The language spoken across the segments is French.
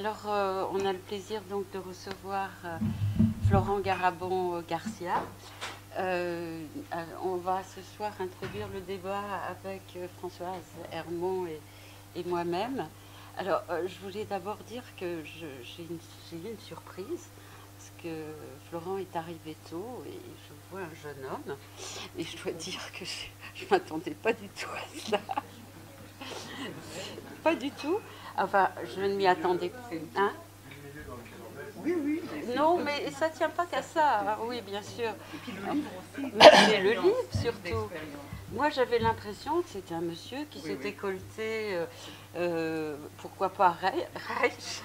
Alors, on a le plaisir donc de recevoir Florent Garabon-Garcia. On va ce soir introduire le débat avec Françoise Hermont et moi-même. Alors, je voulais d'abord dire que j'ai eu une surprise, parce que Florent est arrivé tôt et je vois un jeune homme. Et je dois dire que je ne m'attendais pas du tout à cela. Pas du tout. Enfin, je ne m'y attendais pas. Hein? Oui, oui. Non, mais ça ne tient pas qu'à ça. Ah oui, bien sûr. Et puis le livre aussi. Mais c'est le livre surtout. Moi, j'avais l'impression que c'était un monsieur qui Oui, s'était oui. colté, pourquoi pas Reich.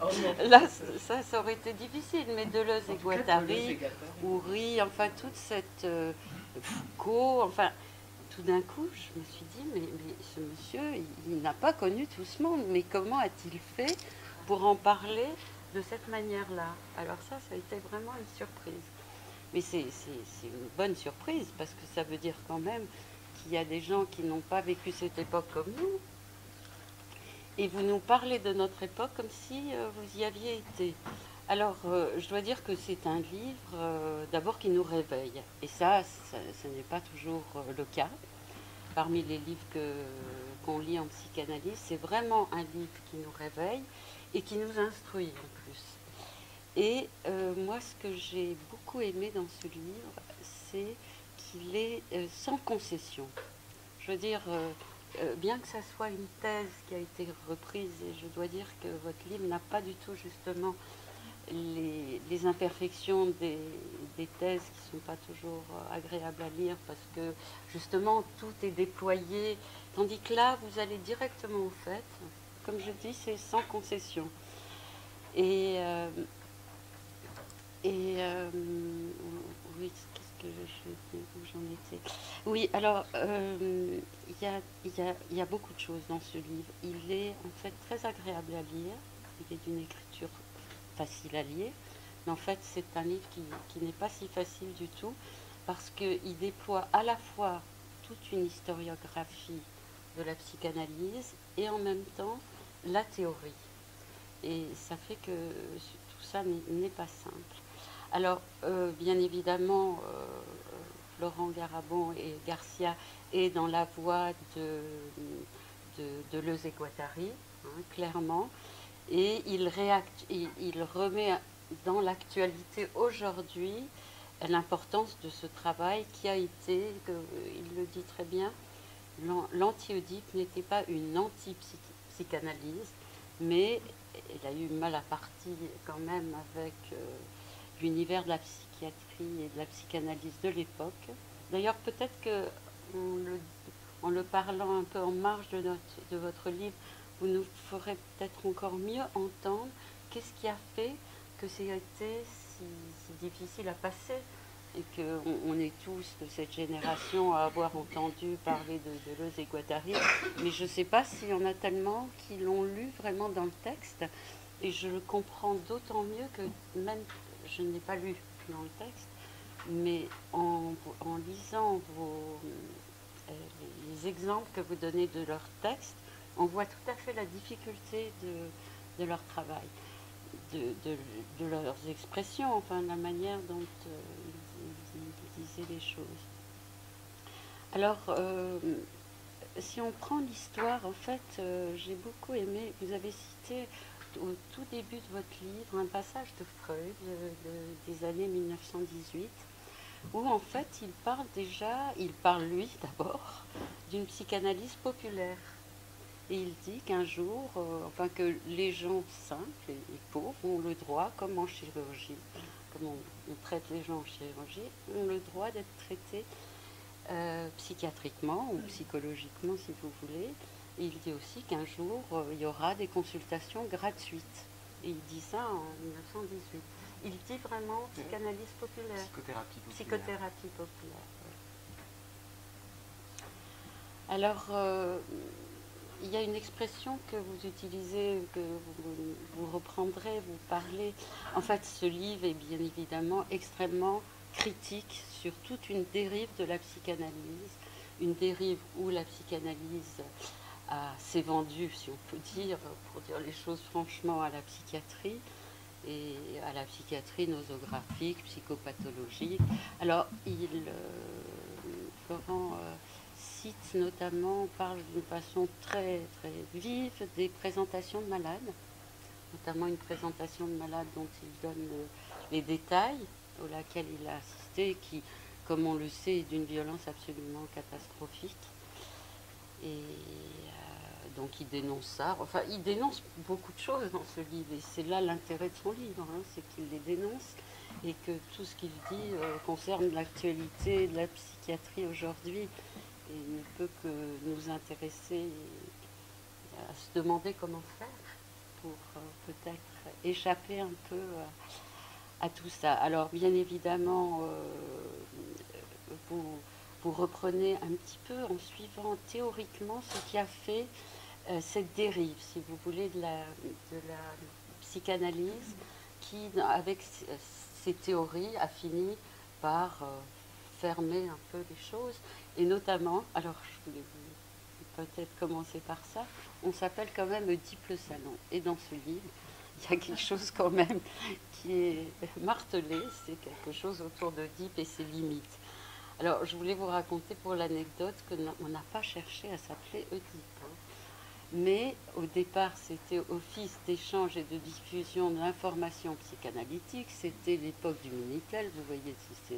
Oh non. Là, ça aurait été difficile, mais Deleuze et En tout cas, Deleuze et Guattari, Guattari. Houry, enfin toute cette Foucault, enfin tout d'un coup, je me suis dit, mais ce monsieur, il n'a pas connu tout ce monde, mais comment a-t-il fait pour en parler de cette manière-là? Alors ça a été vraiment une surprise. Mais c'est une bonne surprise, parce que ça veut dire quand même qu'il y a des gens qui n'ont pas vécu cette époque comme nous. Et vous nous parlez de notre époque comme si vous y aviez été. Alors, je dois dire que c'est un livre, d'abord, qui nous réveille. Et ça ce n'est pas toujours le cas. Parmi les livres qu'on lit en psychanalyse, c'est vraiment un livre qui nous réveille et qui nous instruit en plus. Et moi, ce que j'ai beaucoup aimé dans ce livre, c'est qu'il est sans concession. Je veux dire, bien que ça soit une thèse qui a été reprise, et je dois dire que votre livre n'a pas du tout justement les imperfections des thèses qui ne sont pas toujours agréables à lire, parce que justement tout est déployé, tandis que là, vous allez directement au fait. Comme je dis, c'est sans concession. Et, euh, oui, qu'est-ce que je où j'en étais? Oui, alors, il y a beaucoup de choses dans ce livre. Il est en fait très agréable à lire. Il est d'une écriture facile à lire. Mais en fait, c'est un livre qui n'est pas si facile du tout, parce qu'il déploie à la fois toute une historiographie de la psychanalyse et en même temps la théorie. Et ça fait que tout ça n'est pas simple. Alors, bien évidemment, Florent Garabon et Garcia est dans la voie de Deleuze et Guattari, hein, clairement, et il remet dans l'actualité aujourd'hui l'importance de ce travail qui a été, il le dit très bien, l'anti-Oedipe n'était pas une anti-psychanalyse, mais elle a eu mal à partie quand même avec l'univers de la psychiatrie et de la psychanalyse de l'époque. D'ailleurs, peut-être que en le parlant un peu en marge de votre livre, vous nous ferez peut-être encore mieux entendre qu'est-ce qui a fait que ça a été si difficile à passer, et qu'on est tous de cette génération à avoir entendu parler de Deleuze et Guattari, mais je ne sais pas s'il y en a tellement qui l'ont lu vraiment dans le texte, et je le comprends d'autant mieux que même je n'ai pas lu dans le texte, mais en lisant les exemples que vous donnez de leur texte, on voit tout à fait la difficulté de leur travail, de leurs expressions, enfin la manière dont ils disaient les choses. Alors, si on prend l'histoire, en fait, j'ai beaucoup aimé, vous avez cité au tout début de votre livre un passage de Freud des années 1918, où en fait il parle lui d'abord d'une psychanalyse populaire. Et il dit qu'un jour, enfin que les gens simples et pauvres ont le droit, comme en chirurgie, comme on traite les gens en chirurgie, ont le droit d'être traités psychiatriquement ou psychologiquement si vous voulez. Et il dit aussi qu'un jour, il y aura des consultations gratuites. Et il dit ça en 1918. Il dit vraiment psychanalyse populaire. Psychothérapie populaire. Psychothérapie populaire. Ouais. Alors, il y a une expression que vous utilisez, que vous reprendrez, vous parlez. En fait, ce livre est bien évidemment extrêmement critique sur toute une dérive de la psychanalyse, une dérive où la psychanalyse s'est vendu, si on peut dire, pour dire les choses franchement, à la psychiatrie, et à la psychiatrie nosographique, psychopathologique. Alors, Florent cite notamment, parle d'une façon très, très vive des présentations de malades, notamment une présentation de malade dont il donne les détails aux laquelle il a assisté, qui, comme on le sait, est d'une violence absolument catastrophique. Et donc il dénonce ça. Enfin, il dénonce beaucoup de choses dans ce livre, et c'est là l'intérêt de son livre, hein, c'est qu'il les dénonce, et que tout ce qu'il dit concerne l'actualité de la psychiatrie aujourd'hui, et ne peut que nous intéresser à se demander comment faire pour peut-être échapper un peu à tout ça. Alors, bien évidemment, vous reprenez un petit peu en suivant théoriquement ce qui a fait cette dérive, si vous voulez, de la psychanalyse, qui, avec ses théories, a fini par fermer un peu les choses. Et notamment, alors je voulais peut-être commencer par ça, on s'appelle quand même Oedipe le Salon. Et dans ce livre, il y a quelque chose quand même qui est martelé, c'est quelque chose autour d'Oedipe et ses limites. Alors, je voulais vous raconter pour l'anecdote qu'on n'a pas cherché à s'appeler Oedipe. Hein. Mais au départ, c'était Office d'échange et de diffusion de l'information psychanalytique. C'était l'époque du Minitel, vous voyez si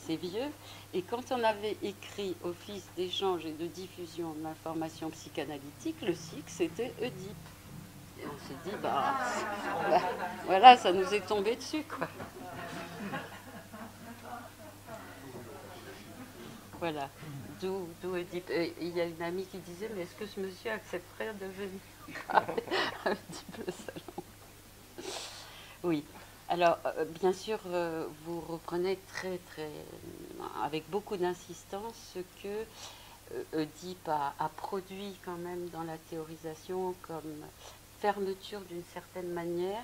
c'est vieux. Et quand on avait écrit Office d'échange et de diffusion de l'information psychanalytique, le SIC, c'était Oedipe. Et on s'est dit, voilà, ça nous est tombé dessus, quoi. Voilà, d'où Oedipe. Il y a une amie qui disait, mais est-ce que ce monsieur accepterait de venir à Oedipe le Salon? Oui. Alors, bien sûr, vous reprenez avec beaucoup d'insistance ce que Oedipe a produit quand même dans la théorisation comme fermeture d'une certaine manière.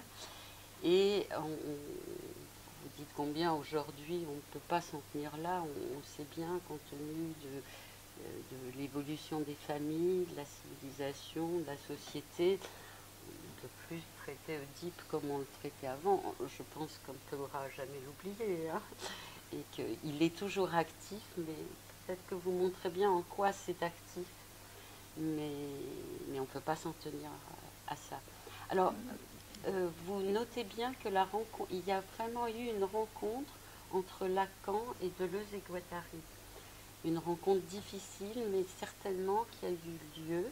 Et vous dites combien aujourd'hui on ne peut pas s'en tenir là, on sait bien, compte tenu de l'évolution des familles, de la civilisation, de la société, de plus traiter Oedipe comme on le traitait avant. Je pense qu'on ne pourra jamais l'oublier, hein, et qu'il est toujours actif, mais peut-être que vous montrez bien en quoi c'est actif, mais on ne peut pas s'en tenir à ça. Alors, vous notez bien que il y a vraiment eu une rencontre entre Lacan et Deleuze et Guattari. Une rencontre difficile, mais certainement qui a eu lieu.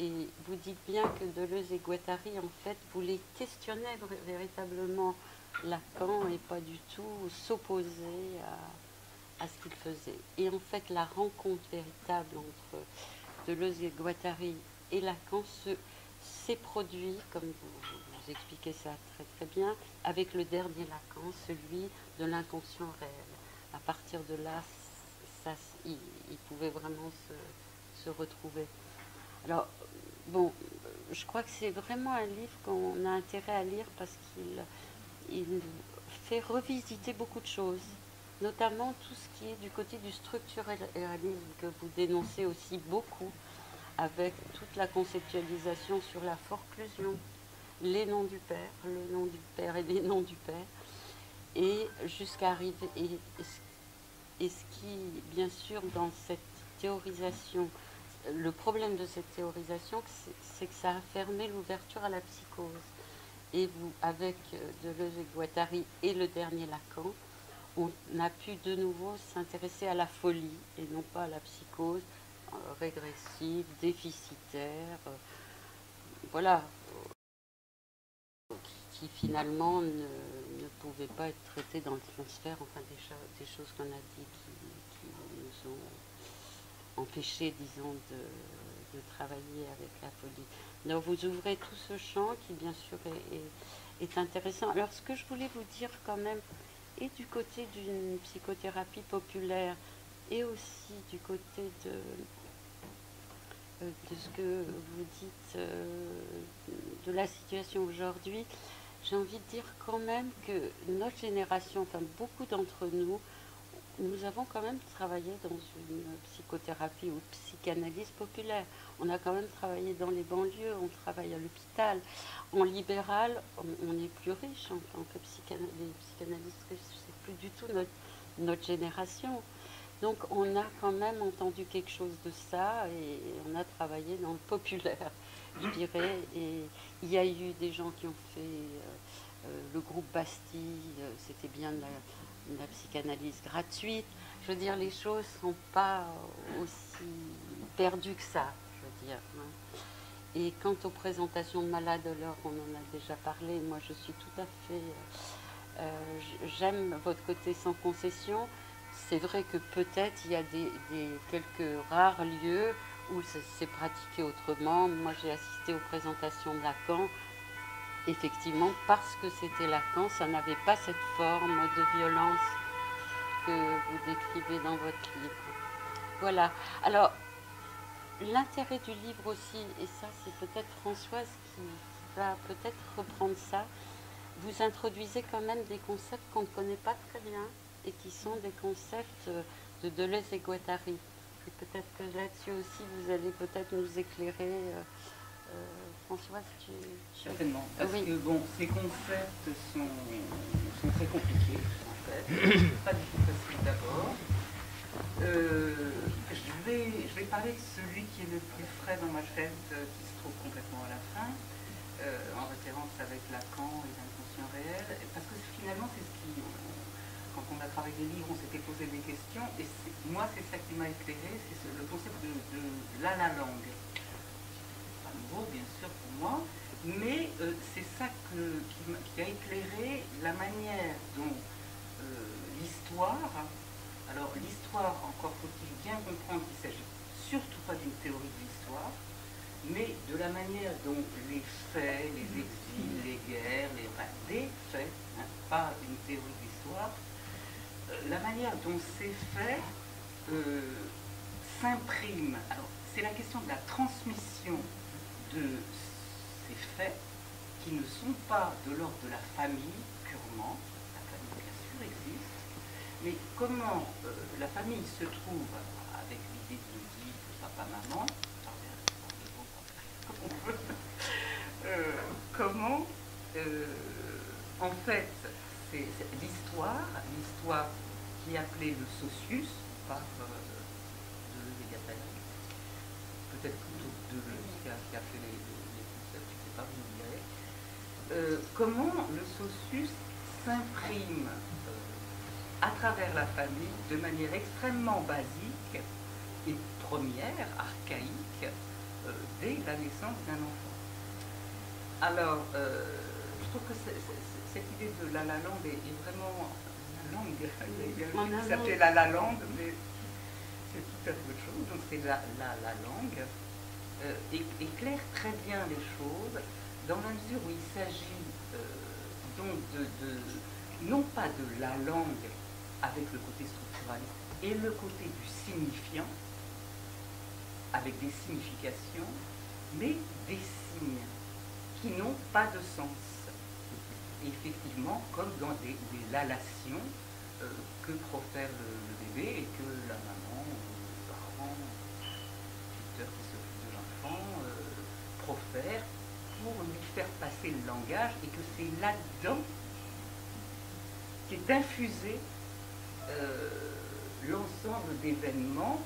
Et vous dites bien que Deleuze et Guattari, en fait, voulaient questionner véritablement Lacan et pas du tout s'opposer à ce qu'il faisait. Et en fait, la rencontre véritable entre Deleuze et Guattari et Lacan s'est produite, comme vous expliquez ça très très bien, avec le dernier Lacan, celui de l'inconscient réel. À partir de là, il pouvait vraiment se retrouver. Alors, bon, je crois que c'est vraiment un livre qu'on a intérêt à lire parce qu'il fait revisiter beaucoup de choses, notamment tout ce qui est du côté du structuralisme que vous dénoncez aussi beaucoup, avec toute la conceptualisation sur la forclusion, les noms du père, le nom du père et les noms du père, et jusqu'à arriver, et ce qui, bien sûr, dans cette théorisation, le problème de cette théorisation, c'est que ça a fermé l'ouverture à la psychose. Et vous, avec Deleuze et Guattari et le dernier Lacan, on a pu de nouveau s'intéresser à la folie et non pas à la psychose régressive, déficitaire, voilà, qui finalement ne pouvait pas être traitée dans le transfert, enfin des choses qu'on a dit qui nous ont empêchés, disons, de travailler avec la folie. Donc vous ouvrez tout ce champ qui bien sûr est intéressant. Alors ce que je voulais vous dire quand même, et du côté d'une psychothérapie populaire, et aussi du côté de ce que vous dites de la situation aujourd'hui, j'ai envie de dire quand même que notre génération, enfin beaucoup d'entre nous, nous avons quand même travaillé dans une psychothérapie ou psychanalyse populaire. On a quand même travaillé dans les banlieues, on travaille à l'hôpital. En libéral, on est plus riche en tant que psychanalystes riches. C'est plus du tout notre génération. Donc on a quand même entendu quelque chose de ça et on a travaillé dans le populaire, je dirais. Et il y a eu des gens qui ont fait le groupe Bastille, c'était bien de la psychanalyse gratuite. Je veux dire, les choses ne sont pas aussi perdues que ça, je veux dire. Et quant aux présentations de malades, alors on en a déjà parlé, moi je suis tout à fait... j'aime votre côté sans concession. C'est vrai que peut-être il y a quelques rares lieux où c'est pratiqué autrement. Moi j'ai assisté aux présentations de Lacan. Effectivement, parce que c'était Lacan, ça n'avait pas cette forme de violence que vous décrivez dans votre livre. Voilà. Alors, l'intérêt du livre aussi, et ça c'est peut-être Françoise qui va peut-être reprendre ça, vous introduisez quand même des concepts qu'on ne connaît pas très bien et qui sont des concepts de Deleuze et Guattari. Et peut-être que là-dessus aussi vous allez peut-être nous éclairer. Françoise, Certainement, parce oui. que bon, ces concepts sont très compliqués en fait, pas du tout facile d'abord. Je vais parler de celui qui est le plus frais dans ma tête, qui se trouve complètement à la fin, en référence avec Lacan et l'inconscient réel, parce que finalement c'est ce qui, quand on a travaillé les livres, on s'était posé des questions, et moi c'est ça qui m'a éclairé, c'est le concept de la langue. Pas nouveau bien sûr pour moi, mais c'est ça qui a éclairé la manière dont l'histoire, alors l'histoire, encore faut-il bien comprendre qu'il ne s'agit surtout pas d'une théorie de l'histoire, mais de la manière dont les faits, les exils, les guerres, des faits, hein, pas une théorie de l'histoire, la manière dont ces faits s'impriment. Alors c'est la question de la transmission de ces faits qui ne sont pas de l'ordre de la famille purement, la famille bien sûr existe, mais comment la famille se trouve avec l'idée de dire papa-maman, comment en fait c'est l'histoire qui est appelée le socius par Deleuze et Guattari, peut-être plutôt Deleuze qui a fait les concepts, je ne sais pas, vous me direz. Comment le socius s'imprime à travers la famille de manière extrêmement basique et première, archaïque, dès la naissance d'un enfant. Alors, je trouve que cette idée de la langue est vraiment la langue. Il s'appelait la langue, mais c'est tout à fait autre chose. Donc c'est la langue éclaire très bien les choses dans la mesure où il s'agit donc non pas de la langue avec le côté structuraliste et le côté du signifiant avec des significations, mais des signes qui n'ont pas de sens. Et effectivement, comme dans des lalations que profère le bébé et que la maman, le parent, le tuteur qui s'occupe de l'enfant profère pour lui faire passer le langage, et que c'est là-dedans qu'est infusé l'ensemble d'événements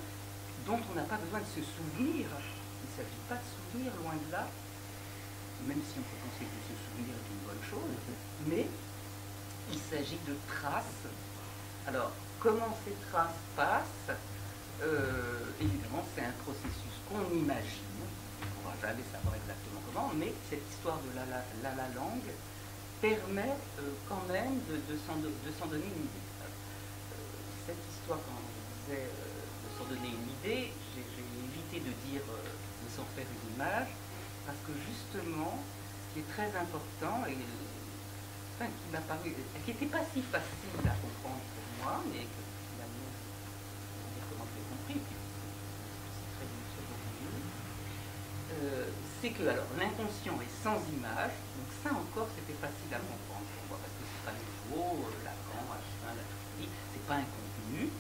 dont on n'a pas besoin de se souvenir. Il ne s'agit pas de souvenir, loin de là, même si on peut penser que se souvenir est une bonne chose, mais il s'agit de traces. Alors, comment ces traces passent, évidemment, c'est un processus qu'on imagine, on ne pourra jamais savoir exactement comment, mais cette histoire de la langue permet quand même de s'en donner une idée. Cette histoire, quand je disais de s'en donner une idée, j'ai évité de dire de s'en faire une image, parce que justement, ce qui est très important, et enfin, qui m'a paru, qui n'était pas si facile à comprendre pour moi, mais que finalement, on va dire comment je l'ai compris, puis c'est très bien sûr aujourd'hui, c'est que alors l'inconscient est sans image, donc ça encore c'était facile à comprendre pour moi, parce que c'est pas nouveau, Lacan, Achin, la théorie, c'est pas un contenu,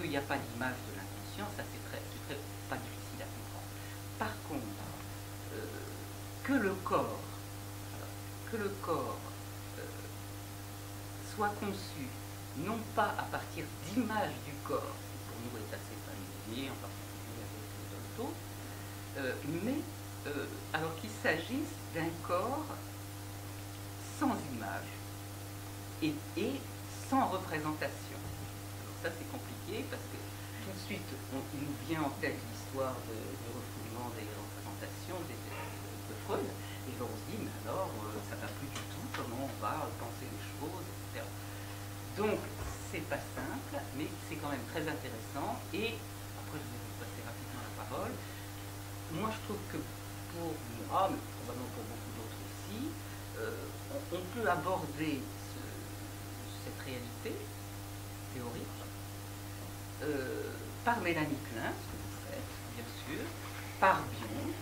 qu'il n'y a pas d'image de l'inconscient, ça c'est pas difficile à comprendre. Par contre, que le corps soit conçu non pas à partir d'images du corps, qui pour nous est assez familier, en particulier avec Dolto, mais alors qu'il s'agisse d'un corps sans image et sans représentation. Alors ça c'est compliqué parce que tout de suite il nous vient en tête l'histoire du refoulement des représentations de Freud, et on se dit mais alors ça va plus du tout, comment on va penser les choses, etc. Donc c'est pas simple, mais c'est quand même très intéressant, et après je vais vous passer rapidement la parole. Moi je trouve que pour moi, mais probablement pour beaucoup d'autres aussi, on peut aborder cette réalité théorique par Mélanie Klein, ce que vous faites, bien sûr, par Bion,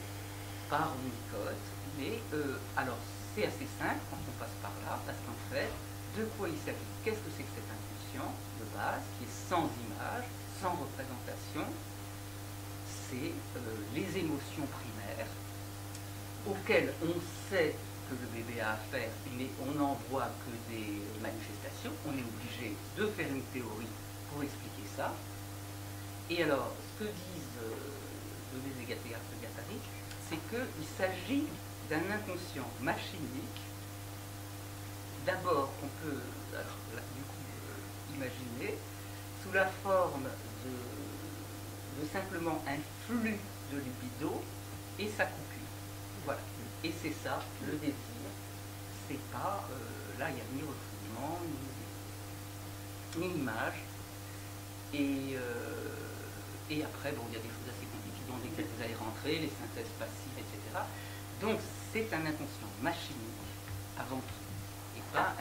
par Winnicott, mais alors c'est assez simple quand on passe par là, parce qu'en fait, de quoi il s'agit? Qu'est-ce que c'est que cet inconscient de base, qui est sans image, sans représentation? C'est les émotions primaires, auxquelles on sait que le bébé a affaire, mais on n'en voit que des manifestations. On est obligé de faire une théorie pour expliquer ça. Et alors, ce que disent Deleuze et Guattari, c'est qu'il s'agit d'un inconscient machinique. D'abord, on peut alors, là, du coup, imaginer sous la forme de simplement un flux de libido et sa coupure. Voilà. Et c'est ça, le désir. C'est pas, là, il n'y a ni refoulement, ni image. Et après, bon, il y a des choses assez compliquées dans lesquelles vous allez rentrer, les synthèses passives, etc. Donc, c'est un inconscient machinique, avant tout. Et pas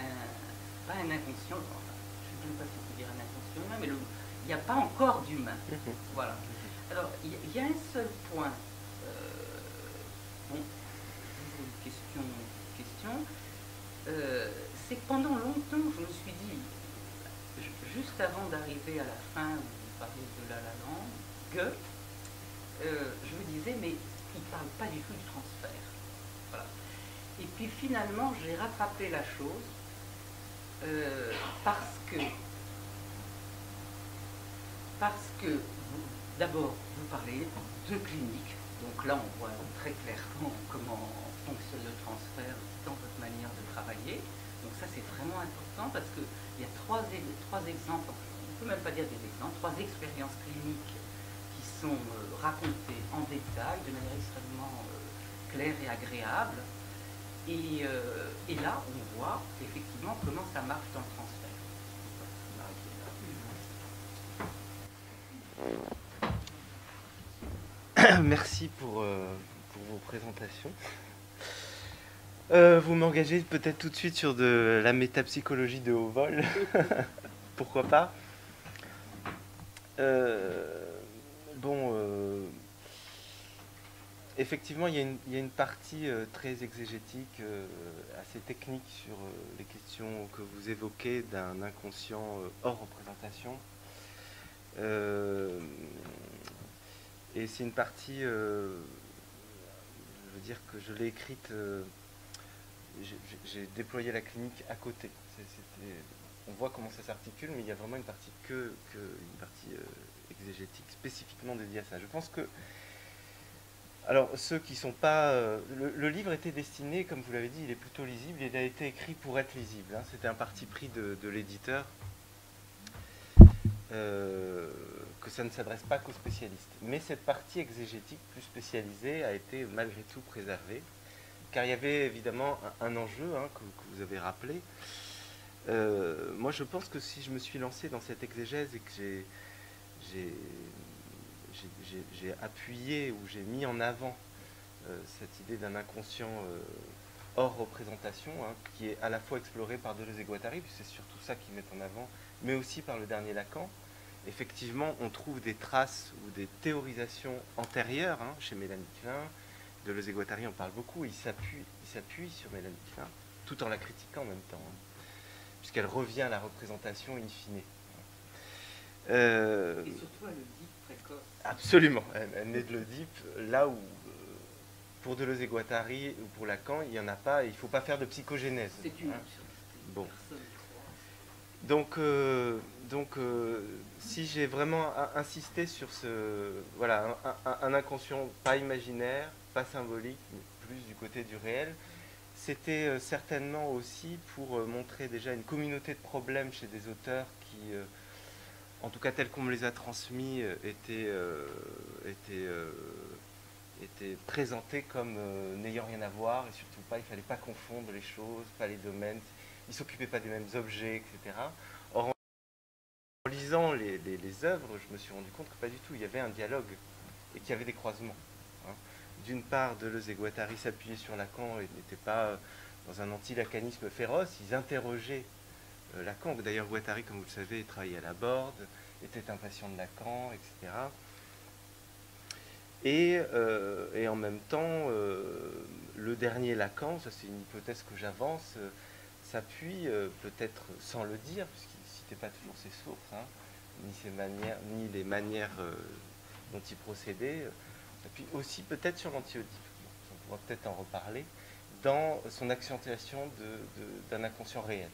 un inconscient, enfin, je ne sais même pas si on peut dire un inconscient humain, mais il n'y a pas encore d'humain. Voilà. Alors, il y a un seul point, bon, une question, c'est que pendant longtemps, je me suis dit, juste avant d'arriver à la fin où vous parlez de La La Land, je me disais, mais il ne parle pas du tout du transfert. Voilà. Et puis finalement, j'ai rattrapé la chose parce que d'abord, vous parlez de clinique, donc là on voit très clairement comment fonctionne le transfert dans votre manière de travailler. Donc ça c'est vraiment important parce qu'il y a trois exemples, on ne peut même pas dire des exemples, trois expériences cliniques qui sont racontées en détail de manière extrêmement claire et agréable. Et là on voit effectivement comment ça marche dans le transfert. Merci pour vos présentations. Vous m'engagez peut-être tout de suite sur de la métapsychologie de haut vol. Pourquoi pas. Effectivement, il y a une partie très exégétique, assez technique sur les questions que vous évoquez d'un inconscient hors représentation. Et c'est une partie, je veux dire que je l'ai écrite, j'ai déployé la clinique à côté. On voit comment ça s'articule, mais il y a vraiment une partie une partie exégétique spécifiquement dédiée à ça. Je pense que, alors ceux qui sont pas, le livre était destiné, comme vous l'avez dit, il est plutôt lisible, il a été écrit pour être lisible. Hein. C'était un parti pris de l'éditeur. Que ça ne s'adresse pas qu'aux spécialistes. Mais cette partie exégétique plus spécialisée a été malgré tout préservée, car il y avait évidemment un enjeu hein, que vous avez rappelé. Moi je pense que si je me suis lancé dans cette exégèse et que j'ai appuyé ou j'ai mis en avant cette idée d'un inconscient hors représentation, hein, qui est à la fois exploré par Deleuze et Guattari, puis c'est surtout ça qu'ils mettent en avant, mais aussi par le dernier Lacan. Effectivement, on trouve des traces ou des théorisations antérieures hein, chez Mélanie Klein. Deleuze et Guattari en parlent beaucoup, ils s'appuient sur Mélanie Klein, tout en la critiquant en même temps, hein, puisqu'elle revient à la représentation in fine. Et surtout, elle le dit précoce. Absolument, elle naît de l'Oedipe, là où, pour Deleuze et Guattari ou pour Lacan, il n'y en a pas, il ne faut pas faire de psychogénèse. C'est une absurdité. Bon. Donc, si j'ai vraiment insisté sur voilà, un inconscient pas imaginaire, pas symbolique, mais plus du côté du réel, c'était certainement aussi pour montrer déjà une communauté de problèmes chez des auteurs qui, en tout cas tels qu'on me les a transmis, étaient présentés comme n'ayant rien à voir, et surtout pas, il ne fallait pas confondre les choses, pas les domaines, ils ne s'occupaient pas des mêmes objets, etc. Or, en lisant les œuvres, je me suis rendu compte que pas du tout, il y avait un dialogue, et qu'il y avait des croisements. Hein. D'une part, Deleuze et Guattari s'appuyaient sur Lacan et n'étaient pas dans un anti-lacanisme féroce, ils interrogeaient Lacan. D'ailleurs, Guattari, comme vous le savez, travaillait à la Borde, était impatient de Lacan, etc. Et en même temps, le dernier Lacan, ça c'est une hypothèse que j'avance, s'appuie, peut-être sans le dire, puisqu'il ne citait pas toujours ses sources, hein, ni les manières dont il procédait, s'appuie aussi peut-être sur l'anti-Oedipe. On pourra peut-être en reparler, dans son accentuation d'un inconscient réel.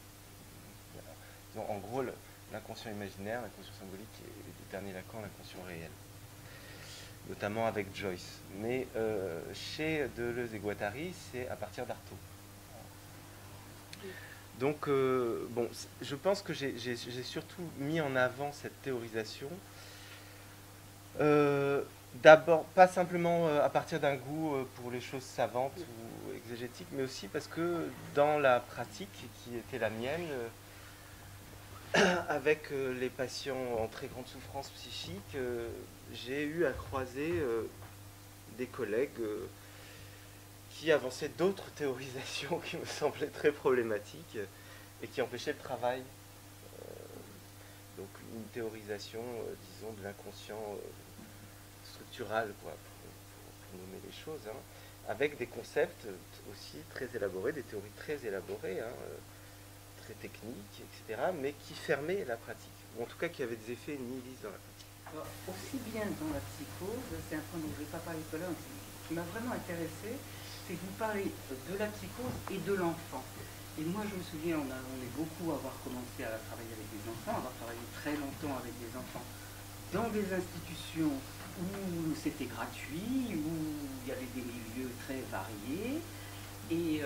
Donc, en gros, l'inconscient imaginaire, l'inconscient symbolique, et le dernier Lacan, l'inconscient réel. Notamment avec Joyce. Mais chez Deleuze et Guattari, c'est à partir d'Artaud. Donc, bon, je pense que j'ai surtout mis en avant cette théorisation. D'abord, pas simplement à partir d'un goût pour les choses savantes ou exégétiques, mais aussi parce que dans la pratique qui était la mienne, avec les patients en très grande souffrance psychique, j'ai eu à croiser des collègues qui avançaient d'autres théorisations qui me semblaient très problématiques et qui empêchaient le travail. Donc une théorisation, disons, de l'inconscient structural, quoi, pour nommer les choses, hein, avec des concepts aussi très élaborés, des théories très élaborées, hein, très techniques, etc., mais qui fermaient la pratique, ou en tout cas qui avaient des effets nihilistes dans la pratique. Alors, aussi bien dans la psychose, c'est un point dont je ne vais pas parler tout à l'heure, qui m'a vraiment intéressé, c'est que vous parlez de la psychose et de l'enfant. Et moi, je me souviens, on est beaucoup à avoir commencé à travailler avec des enfants, avoir travaillé très longtemps avec des enfants dans des institutions où c'était gratuit, où il y avait des milieux très variés. Et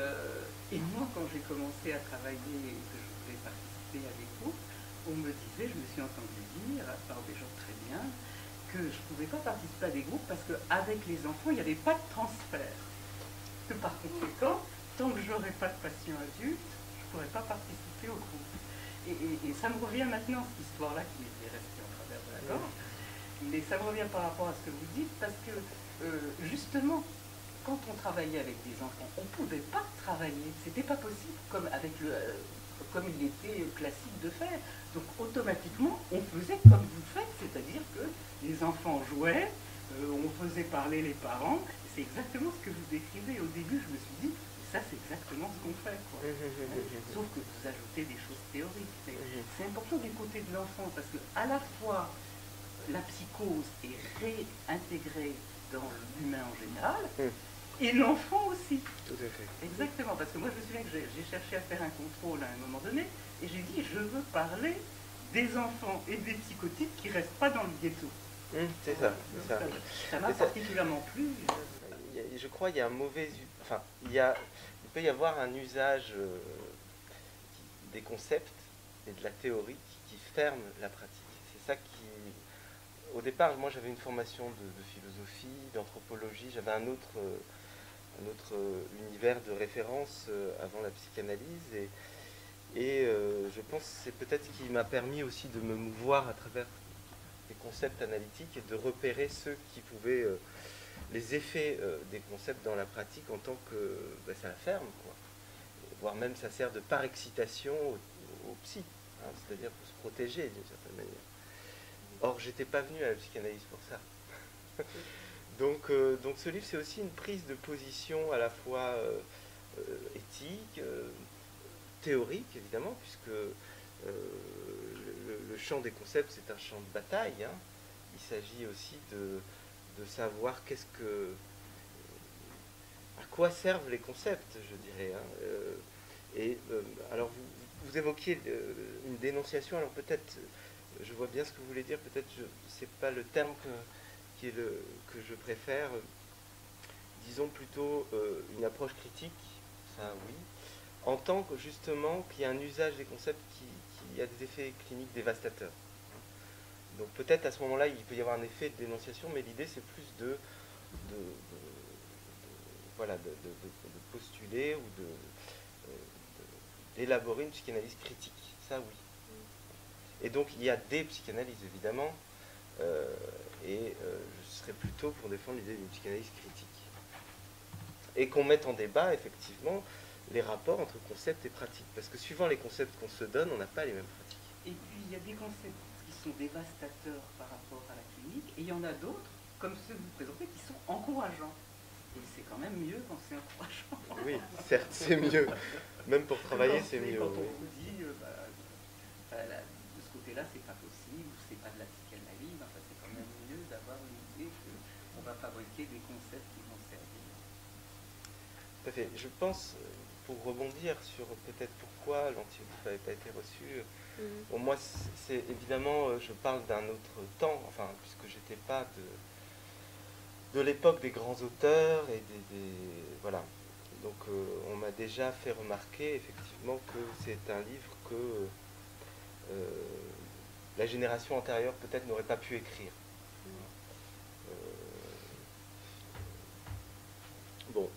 moi, quand j'ai commencé à travailler et que je voulais participer à des groupes, on me disait, je me suis entendu dire, par des gens très bien, que je ne pouvais pas participer à des groupes parce qu'avec les enfants, il n'y avait pas de transfert. Que par conséquent, tant que je n'aurai pas de patient adulte, je ne pourrai pas participer au groupe. Et ça me revient maintenant, cette histoire-là qui est restée en travers de la gorge, mais ça me revient par rapport à ce que vous dites, parce que justement, quand on travaillait avec des enfants, on ne pouvait pas travailler, c'était pas possible comme il était classique de faire. Donc automatiquement, on faisait comme vous faites, c'est-à-dire que les enfants jouaient, on faisait parler les parents. C'est exactement ce que vous décrivez. Au début, je me suis dit, ça c'est exactement ce qu'on fait, quoi. Sauf que vous ajoutez des choses théoriques. C'est important du côté de l'enfant, parce que à la fois la psychose est réintégrée dans l'humain en général, et l'enfant aussi. Tout à fait. Exactement, parce que moi je me souviens que j'ai cherché à faire un contrôle à un moment donné, et j'ai dit, je veux parler des enfants et des psychotiques qui ne restent pas dans le ghetto. C'est ça. Ça m'a particulièrement plu. Je crois qu'il y a un mauvais... Enfin, il peut y avoir un usage des concepts et de la théorie qui ferme la pratique. C'est ça qui... Au départ, moi j'avais une formation de philosophie, d'anthropologie, j'avais un autre univers de référence avant la psychanalyse, et je pense que c'est peut-être ce qui m'a permis aussi de me mouvoir à travers des concepts analytiques et de repérer ceux qui pouvaient... les effets des concepts dans la pratique en tant que ça la ferme, quoi. Voire même ça sert de par-excitation au psy, hein, c'est-à-dire pour se protéger d'une certaine manière. Or, j'étais pas venu à la psychanalyse pour ça. Donc ce livre, c'est aussi une prise de position à la fois éthique, théorique, évidemment, puisque le champ des concepts, c'est un champ de bataille, hein. Il s'agit aussi de savoir à quoi servent les concepts, je dirais, hein. Alors, vous évoquiez une dénonciation, alors peut-être, je vois bien ce que vous voulez dire, peut-être c'est pas le terme que je préfère, disons plutôt une approche critique, ça oui, en tant que justement qu'il y a un usage des concepts qui a des effets cliniques dévastateurs. Donc peut-être à ce moment-là, il peut y avoir un effet de dénonciation, mais l'idée c'est plus voilà, de postuler ou d'élaborer une psychanalyse critique. Ça oui. Et donc il y a des psychanalyses évidemment, je serais plutôt pour défendre l'idée d'une psychanalyse critique. Et qu'on mette en débat effectivement les rapports entre concepts et pratiques. Parce que suivant les concepts qu'on se donne, on n'a pas les mêmes pratiques. Et puis il y a des concepts qui sont dévastateurs par rapport à la clinique, et il y en a d'autres, comme ceux que vous présentez, qui sont encourageants. Et c'est quand même mieux quand c'est encourageant. Oui, certes, c'est mieux. Même pour travailler, c'est mieux. Quand on Oui. vous dit, de ce côté-là, c'est pas possible, ou c'est pas de la psychanalyse, enfin, c'est quand même mieux d'avoir l'idée qu'on va fabriquer des concepts qui vont servir. Tout à fait. Je pense, pour rebondir sur peut-être pourquoi l'anti-Oedipe n'avait pas été reçu, bon, moi, c'est évidemment, je parle d'un autre temps, enfin, puisque j'étais pas de l'époque des grands auteurs et voilà. Donc on m'a déjà fait remarquer effectivement que c'est un livre que la génération antérieure peut-être n'aurait pas pu écrire. Bon,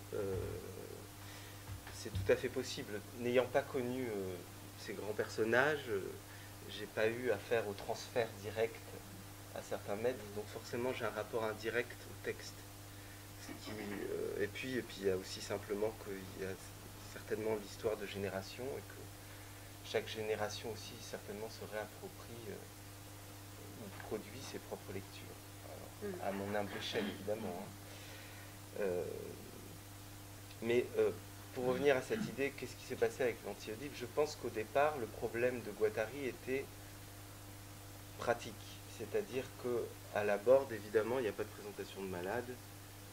c'est tout à fait possible. N'ayant pas connu ces grands personnages, j'ai pas eu affaire au transfert direct à certains maîtres, donc forcément j'ai un rapport indirect au texte. Et puis il y a aussi simplement qu'il y a certainement l'histoire de génération et que chaque génération aussi certainement se réapproprie ou produit ses propres lectures. Alors, à mon humble échelle évidemment. Hein. Mais pour revenir à cette idée, qu'est-ce qui s'est passé avec l'anti-Oedipe? Je pense qu'au départ, le problème de Guattari était pratique. C'est-à-dire qu'à la Borde, évidemment, il n'y a pas de présentation de malades.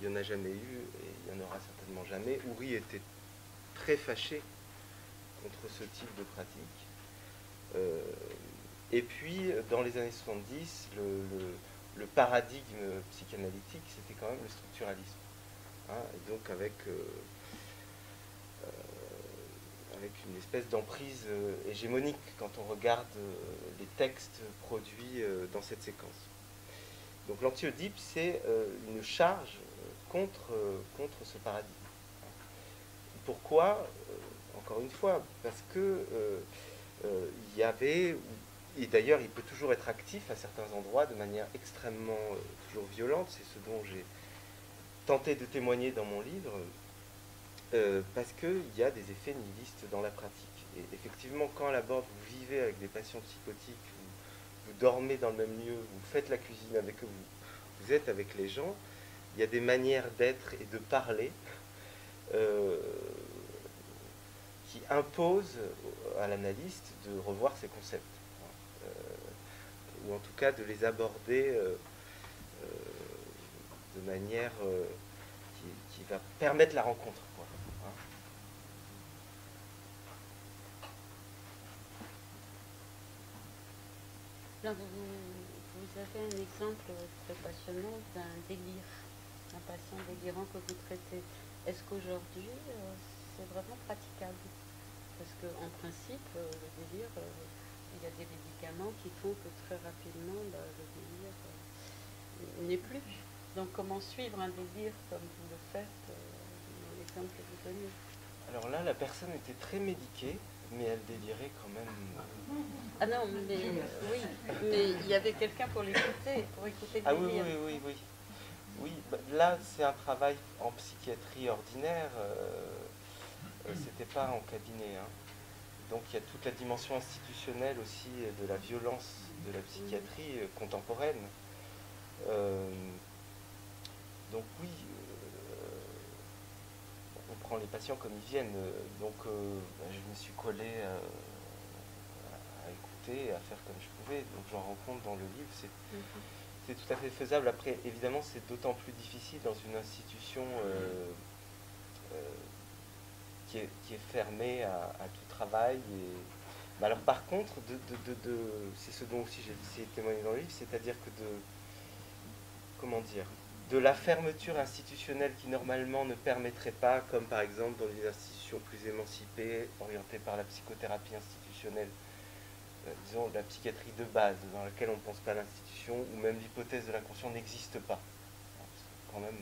Il n'y en a jamais eu et il n'y en aura certainement jamais. Houry était très fâché contre ce type de pratique. Et puis, dans les années 70, le paradigme psychanalytique, c'était quand même le structuralisme. Hein, et donc avec une espèce d'emprise hégémonique quand on regarde les textes produits dans cette séquence. Donc l'anti-Oedipe, c'est une charge contre ce paradigme. Pourquoi? Encore une fois, parce que il y avait, et d'ailleurs il peut toujours être actif à certains endroits de manière extrêmement toujours violente, c'est ce dont j'ai tenté de témoigner dans mon livre, parce qu'il y a des effets nihilistes dans la pratique. Et effectivement, quand à la Borde vous vivez avec des patients psychotiques, vous dormez dans le même lieu, vous faites la cuisine avec eux, vous êtes avec les gens, il y a des manières d'être et de parler qui imposent à l'analyste de revoir ses concepts, ou en tout cas de les aborder de manière qui va permettre la rencontre. Quoi, hein. Là, vous avez un exemple très passionnant d'un délire, un patient délirant que vous traitez. Est-ce qu'aujourd'hui, c'est vraiment praticable? Parce qu'en principe, le délire, il y a des médicaments qui font que très rapidement, le délire n'est plus. Donc comment suivre un délire comme vous le faites dans l'exemple que vous donnez? Alors là, la personne était très médiquée, mais elle délirait quand même. Ah non, mais oui, mais il y avait quelqu'un pour l'écouter, pour écouter le délire. Ah oui. Oui, bah, là, c'est un travail en psychiatrie ordinaire, c'était pas en cabinet. Hein. Donc il y a toute la dimension institutionnelle aussi de la violence de la psychiatrie contemporaine. Donc oui, on prend les patients comme ils viennent. Donc je me suis collé à m'écouter et à faire comme je pouvais. Donc j'en rends compte dans le livre, c'est tout à fait faisable. Après, évidemment, c'est d'autant plus difficile dans une institution qui est fermée à tout travail. Mais alors par contre, c'est ce dont aussi j'ai essayé de témoigner dans le livre, c'est-à-dire que comment dire, de la fermeture institutionnelle qui normalement ne permettrait pas, comme par exemple dans les institutions plus émancipées, orientées par la psychothérapie institutionnelle, disons la psychiatrie de base, dans laquelle on ne pense pas à l'institution, ou même l'hypothèse de l'inconscient n'existe pas. Quand même,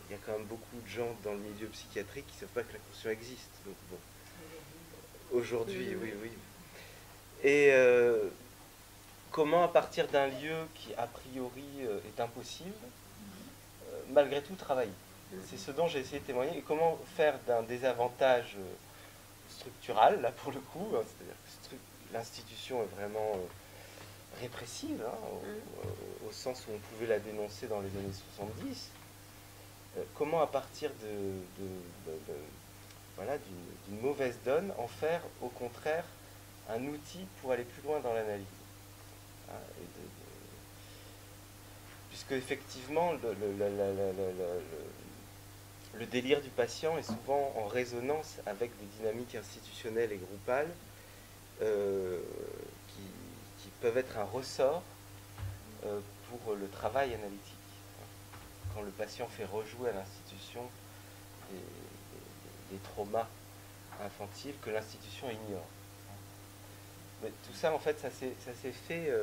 il y a quand même beaucoup de gens dans le milieu psychiatrique qui ne savent pas que l'inconscient existe. Donc bon, aujourd'hui, oui. Et comment, à partir d'un lieu qui, a priori, est impossible, malgré tout, travailler. C'est ce dont j'ai essayé de témoigner. Et comment faire d'un désavantage structural, là, pour le coup, hein, c'est-à-dire que l'institution est vraiment répressive, hein, au sens où on pouvait la dénoncer dans les années 70, comment, à partir voilà, d'une mauvaise donne, en faire, au contraire, un outil pour aller plus loin dans l'analyse. Hein, puisque effectivement, le délire du patient est souvent en résonance avec des dynamiques institutionnelles et groupales qui peuvent être un ressort pour le travail analytique. Quand le patient fait rejouer à l'institution des traumas infantiles que l'institution ignore. Mais tout ça, en fait, ça s'est fait,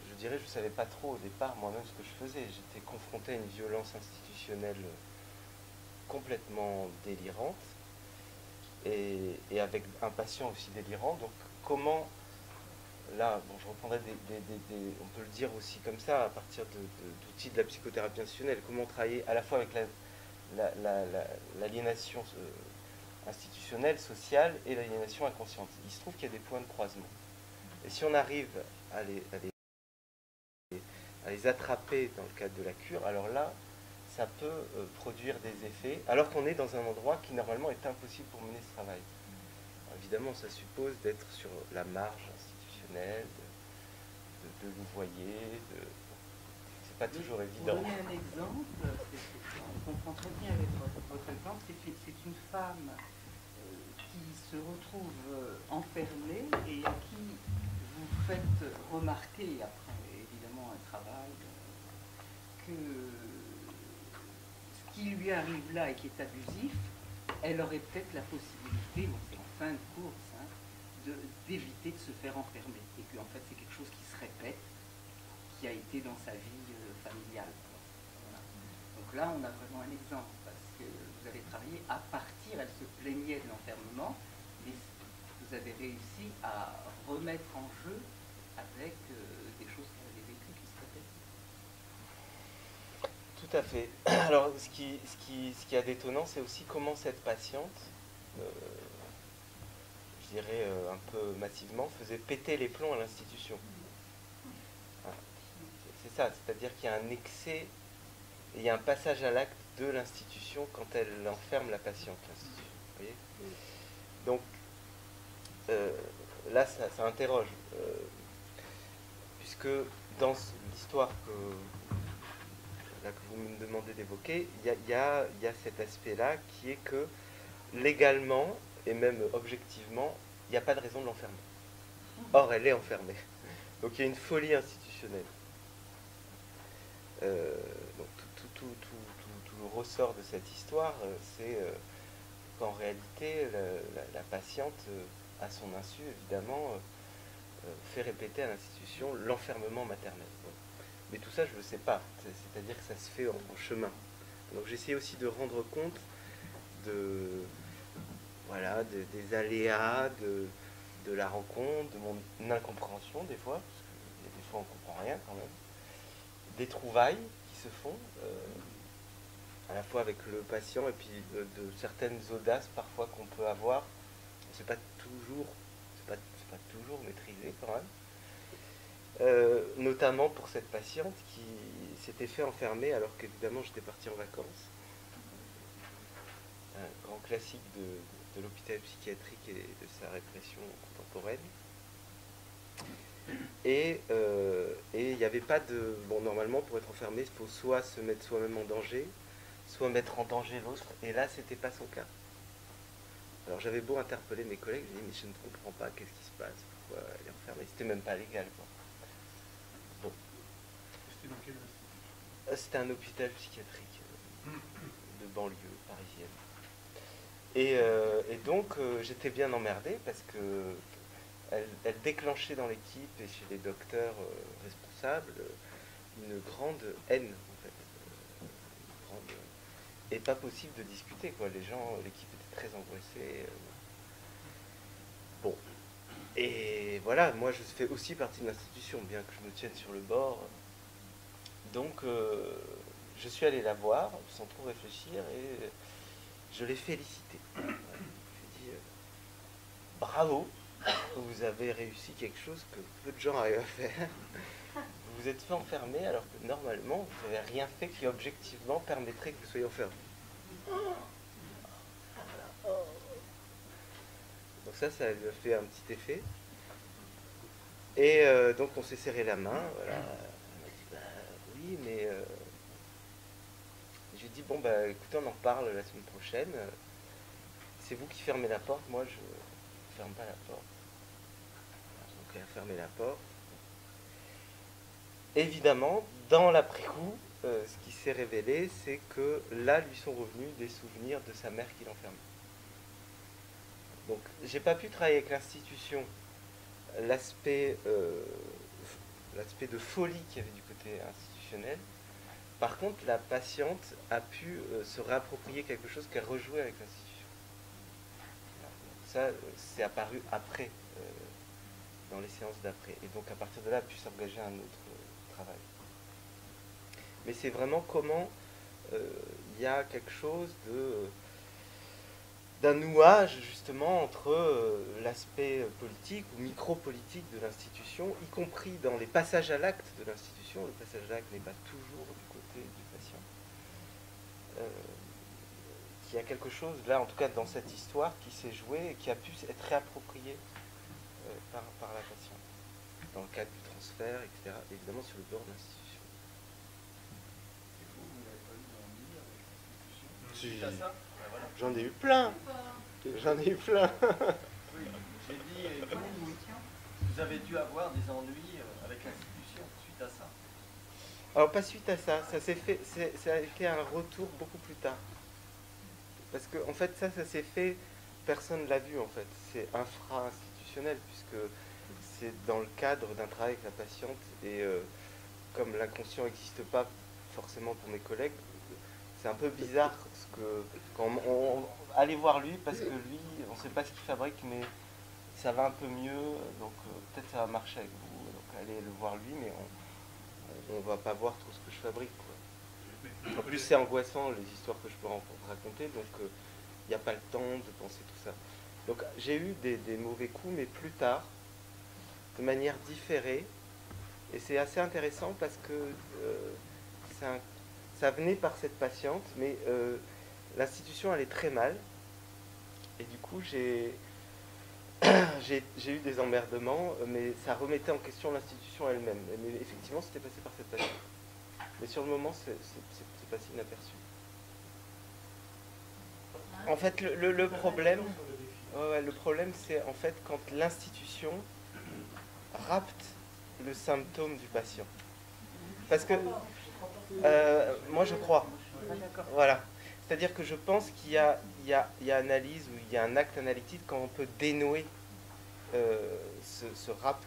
je dirais, je ne savais pas trop au départ moi-même ce que je faisais. J'étais confronté à une violence institutionnelle complètement délirante et avec un patient aussi délirant. Donc comment, là, bon, je reprendrai on peut le dire aussi comme ça, à partir d'outils de la psychothérapie institutionnelle, comment travailler à la fois avec l'aliénation institutionnelle, sociale et l'aliénation inconsciente. Il se trouve qu'il y a des points de croisement. Et si on arrive à les attraper dans le cadre de la cure, alors là, ça peut produire des effets, alors qu'on est dans un endroit qui normalement est impossible pour mener ce travail. Alors, évidemment, ça suppose d'être sur la marge institutionnelle, de louvoyer, c'est pas toujours évident. Pour donner un exemple, on comprend très bien avec votre exemple, c'est une femme qui se retrouve enfermée et à qui vous faites remarquer, après évidemment un travail, que ce qui lui arrive là et qui est abusif, elle aurait peut-être la possibilité, bon c'est en fin de course, hein, d'éviter de se faire enfermer. Et puis en fait c'est quelque chose qui se répète, qui a été dans sa vie familiale. Voilà. Donc là on a vraiment un exemple, parce que vous avez travaillé à partir, elle se plaignait de l'enfermement, mais vous avez réussi à remettre en jeu avec des choses qu'elle avait vécues qui se répètent. Tout à fait. Alors, ce qui est détonnant, c'est aussi comment cette patiente, je dirais un peu massivement, faisait péter les plombs à l'institution. C'est ça, c'est-à-dire qu'il y a un excès, et il y a un passage à l'acte de l'institution quand elle enferme la patiente, l'institution. Vous voyez ? Donc, là, ça interroge. Puisque dans l'histoire que vous me demandez d'évoquer, il y a cet aspect-là qui est que légalement et même objectivement, il n'y a pas de raison de l'enfermer. Or, elle est enfermée. Donc il y a une folie institutionnelle. Donc tout le ressort de cette histoire, c'est qu'en réalité, la patiente, à son insu, évidemment, fait répéter à l'institution l'enfermement maternel. Mais tout ça, je ne le sais pas. C'est-à-dire que ça se fait en chemin. Donc j'essaie aussi de rendre compte voilà, des aléas, de la rencontre, de mon incompréhension des fois, parce qu'il y a des fois on ne comprend rien quand même, des trouvailles qui se font, à la fois avec le patient et puis de certaines audaces parfois qu'on peut avoir. C'est pas toujours maîtrisé quand même. Notamment pour cette patiente qui s'était fait enfermer alors qu'évidemment j'étais parti en vacances. Un grand classique de l'hôpital psychiatrique et de sa répression contemporaine. Et il n'y avait pas de... Bon, normalement, pour être enfermé, il faut soit se mettre soi-même en danger, soit mettre en danger l'autre. Et là, c'était pas son cas. Alors j'avais beau interpeller mes collègues, je dis mais je ne comprends pas, qu'est-ce qui se passe, pourquoi elle est enfermée, c'était même pas légal quoi. Bon. C'était dans quel institut? C'était un hôpital psychiatrique de banlieue parisienne. Et donc j'étais bien emmerdé parce que elle déclenchait dans l'équipe et chez les docteurs responsables une grande haine en fait. Une grande, et pas possible de discuter quoi. Les gens, l'équipe était très angoissée. Bon. Et voilà, moi je fais aussi partie de l'institution, bien que je me tienne sur le bord. Donc je suis allé la voir sans trop réfléchir et je l'ai félicité. Voilà. Je lui ai dit bravo, vous avez réussi quelque chose que peu de gens arrivent à faire. Vous vous êtes fait enfermer alors que normalement vous n'avez rien fait qui objectivement permettrait que vous soyez enfermé. Donc ça lui a fait un petit effet. Et donc on s'est serré la main, voilà. Elle m'a dit bah oui mais j'ai dit bon bah écoutez on en reparle la semaine prochaine. C'est vous qui fermez la porte, moi je ne ferme pas la porte. Donc elle a fermé la porte. Évidemment, dans l'après-coup, ce qui s'est révélé, c'est que là lui sont revenus des souvenirs de sa mère qui l'enfermait. Donc j'ai pas pu travailler avec l'institution l'aspect de folie qu'il y avait du côté institutionnel. Par contre, la patiente a pu se réapproprier quelque chose qu'elle rejouait avec l'institution. Ça, c'est apparu après, dans les séances d'après. Et donc, à partir de là, elle a pu s'engager à un autre travail. Mais c'est vraiment comment il y a quelque chose d'un nouage justement entre l'aspect politique ou micro-politique de l'institution, y compris dans les passages à l'acte de l'institution. Le passage à l'acte n'est pas toujours du côté du patient. Il y a quelque chose, là en tout cas dans cette histoire, qui s'est joué et qui a pu être réapproprié par la patiente, dans le cadre du transfert, etc., évidemment sur le bord de l'institution. Et vous n'avez pas eu d'ennui avec l'institution? Si. Suite à ça? Voilà. J'en ai eu plein. J'en ai eu plein. Oui, j'ai dit, et vous avez dû avoir des ennuis avec l'institution suite à ça. Alors pas suite à ça, ça s'est fait, ça a été un retour beaucoup plus tard. Parce que en fait ça s'est fait, personne ne l'a vu en fait. C'est infra-institutionnel puisque c'est dans le cadre d'un travail avec la patiente et comme l'inconscient n'existe pas forcément pour mes collègues, c'est un peu bizarre parce que quand on allait voir lui parce que lui, on ne sait pas ce qu'il fabrique, mais ça va un peu mieux, donc peut-être ça va marcher avec vous. Donc allez le voir lui, mais on va pas voir tout ce que je fabrique, quoi. En plus, c'est angoissant les histoires que je peux raconter, donc il n'y a pas le temps de penser tout ça. Donc j'ai eu des mauvais coups, mais plus tard, de manière différée, et c'est assez intéressant parce que ça venait par cette patiente, mais l'institution allait très mal, et du coup j'ai eu des emmerdements, mais ça remettait en question l'institution elle-même. Mais effectivement, c'était passé par cette patiente. Mais sur le moment, c'est passé inaperçu. En fait, le problème, le problème, c'est en fait quand l'institution rapte le symptôme du patient. Parce que moi, je crois. Voilà. C'est-à-dire que je pense qu'il y a analyse ou il y a un acte analytique quand on peut dénouer ce rapt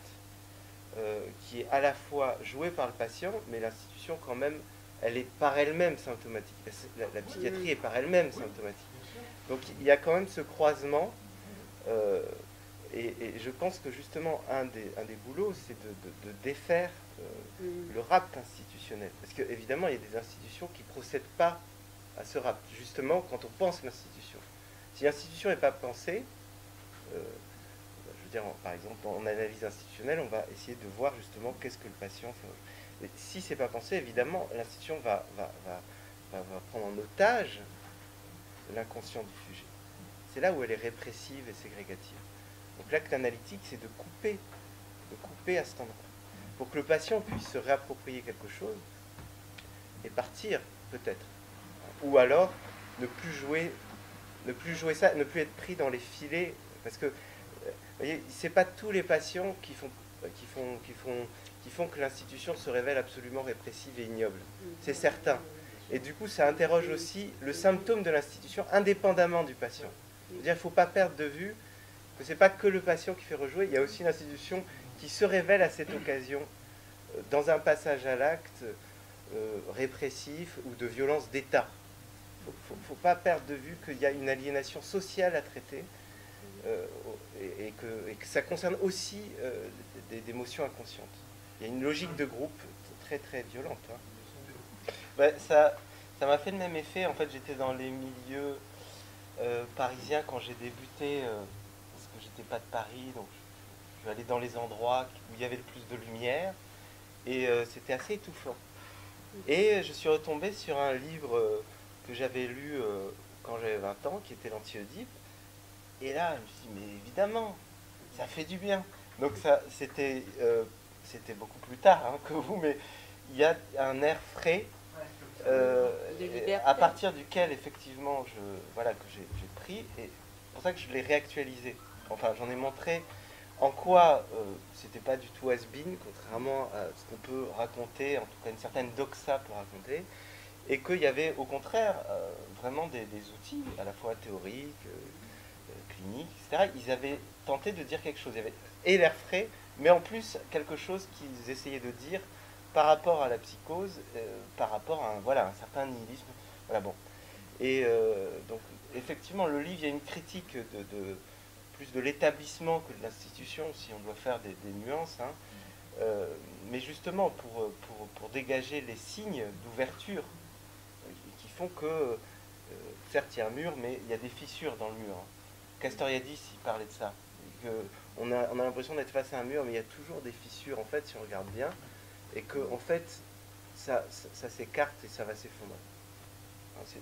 qui est à la fois joué par le patient, mais l'institution quand même, elle est par elle-même symptomatique. La psychiatrie est par elle-même symptomatique. Donc il y a quand même ce croisement, et je pense que justement un des boulots, c'est de défaire le rapt institutionnel. Parce qu'évidemment, il y a des institutions qui ne procèdent pas à ce rapt, justement quand on pense l'institution. Si l'institution n'est pas pensée, je veux dire, par exemple, en analyse institutionnelle, on va essayer de voir justement qu'est-ce que le patient fait. Et si c'est pas pensé, évidemment, l'institution va prendre en otage l'inconscient du sujet. C'est là où elle est répressive et ségrégative. Donc l'acte analytique, c'est de couper de couper à cet endroit, pour que le patient puisse se réapproprier quelque chose et partir peut-être, ou alors ne plus jouer ça, ne plus être pris dans les filets, parce que vous voyez, c'est pas tous les patients qui font que l'institution se révèle absolument répressive et ignoble. C'est certain. Et du coup, ça interroge aussi le symptôme de l'institution indépendamment du patient. C'est-à-dire, il ne faut pas perdre de vue que ce n'est pas que le patient qui fait rejouer, il y a aussi l'institution qui se révèle à cette occasion dans un passage à l'acte répressif ou de violence d'État. Il ne faut pas perdre de vue qu'il y a une aliénation sociale à traiter et que ça concerne aussi des émotions inconscientes. Il y a une logique de groupe très très violente. Hein. Ben, ça m'a fait le même effet. En fait, j'étais dans les milieux parisiens quand j'ai débuté, parce que j'étais pas de Paris, donc je suis allé dans les endroits où il y avait le plus de lumière, et c'était assez étouffant. Et je suis retombé sur un livre que j'avais lu quand j'avais 20 ans, qui était l'Anti-Oedipe. Et là, je me suis dit, mais évidemment, ça fait du bien. Donc c'était beaucoup plus tard hein, que vous, mais il y a un air frais à partir duquel, effectivement, que j'ai pris. Et c'est pour ça que je l'ai réactualisé. Enfin, j'en ai montré en quoi c'était pas du tout has-been, contrairement à ce qu'on peut raconter, en tout cas une certaine doxa peut raconter, et qu'il y avait au contraire vraiment des outils, à la fois théoriques, cliniques, etc. Ils avaient tenté de dire quelque chose. Il y avait et l'air frais, mais en plus quelque chose qu'ils essayaient de dire par rapport à la psychose, par rapport à un certain nihilisme. Voilà, bon. Et donc, effectivement, le livre, il y a une critique plus de l'établissement que de l'institution, si on doit faire des nuances, hein. Mais justement pour dégager les signes d'ouverture qui font que, certes, il y a un mur, mais il y a des fissures dans le mur. Hein. Castoriadis, il parlait de ça. On a l'impression d'être face à un mur, mais il y a toujours des fissures, en fait, si on regarde bien, et que, en fait, ça s'écarte et ça va s'effondrer.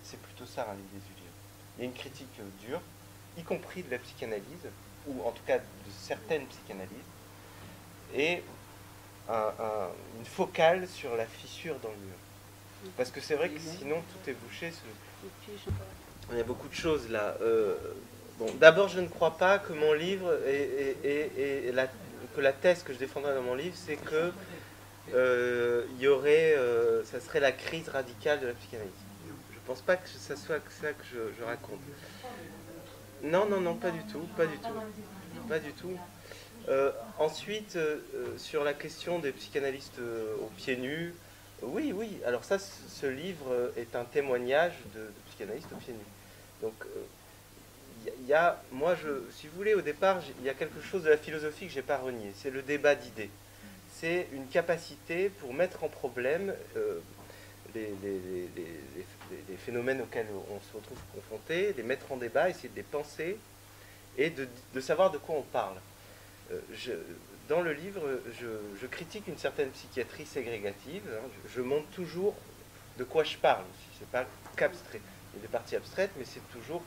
C'est plutôt ça, hein, l'idée du livre. Il y a une critique dure, y compris de la psychanalyse, ou en tout cas de certaines psychanalyses, et une focale sur la fissure dans le mur. Parce que c'est vrai que sinon tout est bouché. Il y a beaucoup de choses là. Bon, d'abord, je ne crois pas que mon livre que la thèse que je défendrai dans mon livre, c'est que y aurait, ça serait la crise radicale de la psychanalyse. Je pense pas que ça soit ça que je raconte. Non, pas du tout, pas du tout. Ensuite, sur la question des psychanalystes aux pieds nus, oui. Alors ça, ce livre est un témoignage de psychanalystes aux pieds nus. Donc, si vous voulez, au départ, il y a quelque chose de la philosophie que j'ai pas renié. C'est le débat d'idées. C'est une capacité pour mettre en problème les phénomènes auxquels on se retrouve confronté, les mettre en débat, essayer de les penser et de savoir de quoi on parle. Dans le livre, je critique une certaine psychiatrie ségrégative. Hein, je montre toujours de quoi je parle aussi. C'est pas qu'abstrait. Il y a des parties abstraites, mais c'est toujours,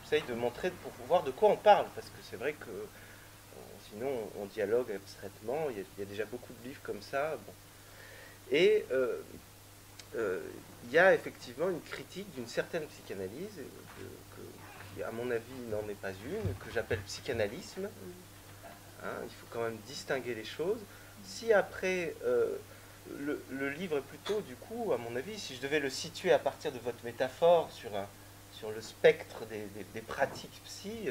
j'essaye de montrer pour voir de quoi on parle, parce que c'est vrai que sinon on dialogue abstraitement. Il y a déjà beaucoup de livres comme ça. Bon. Et il y a effectivement une critique d'une certaine psychanalyse, qui à mon avis n'en est pas une, que j'appelle psychanalysme. Hein, il faut quand même distinguer les choses. Si après, le livre est plutôt, du coup, à mon avis, si je devais le situer à partir de votre métaphore sur le spectre des pratiques psy,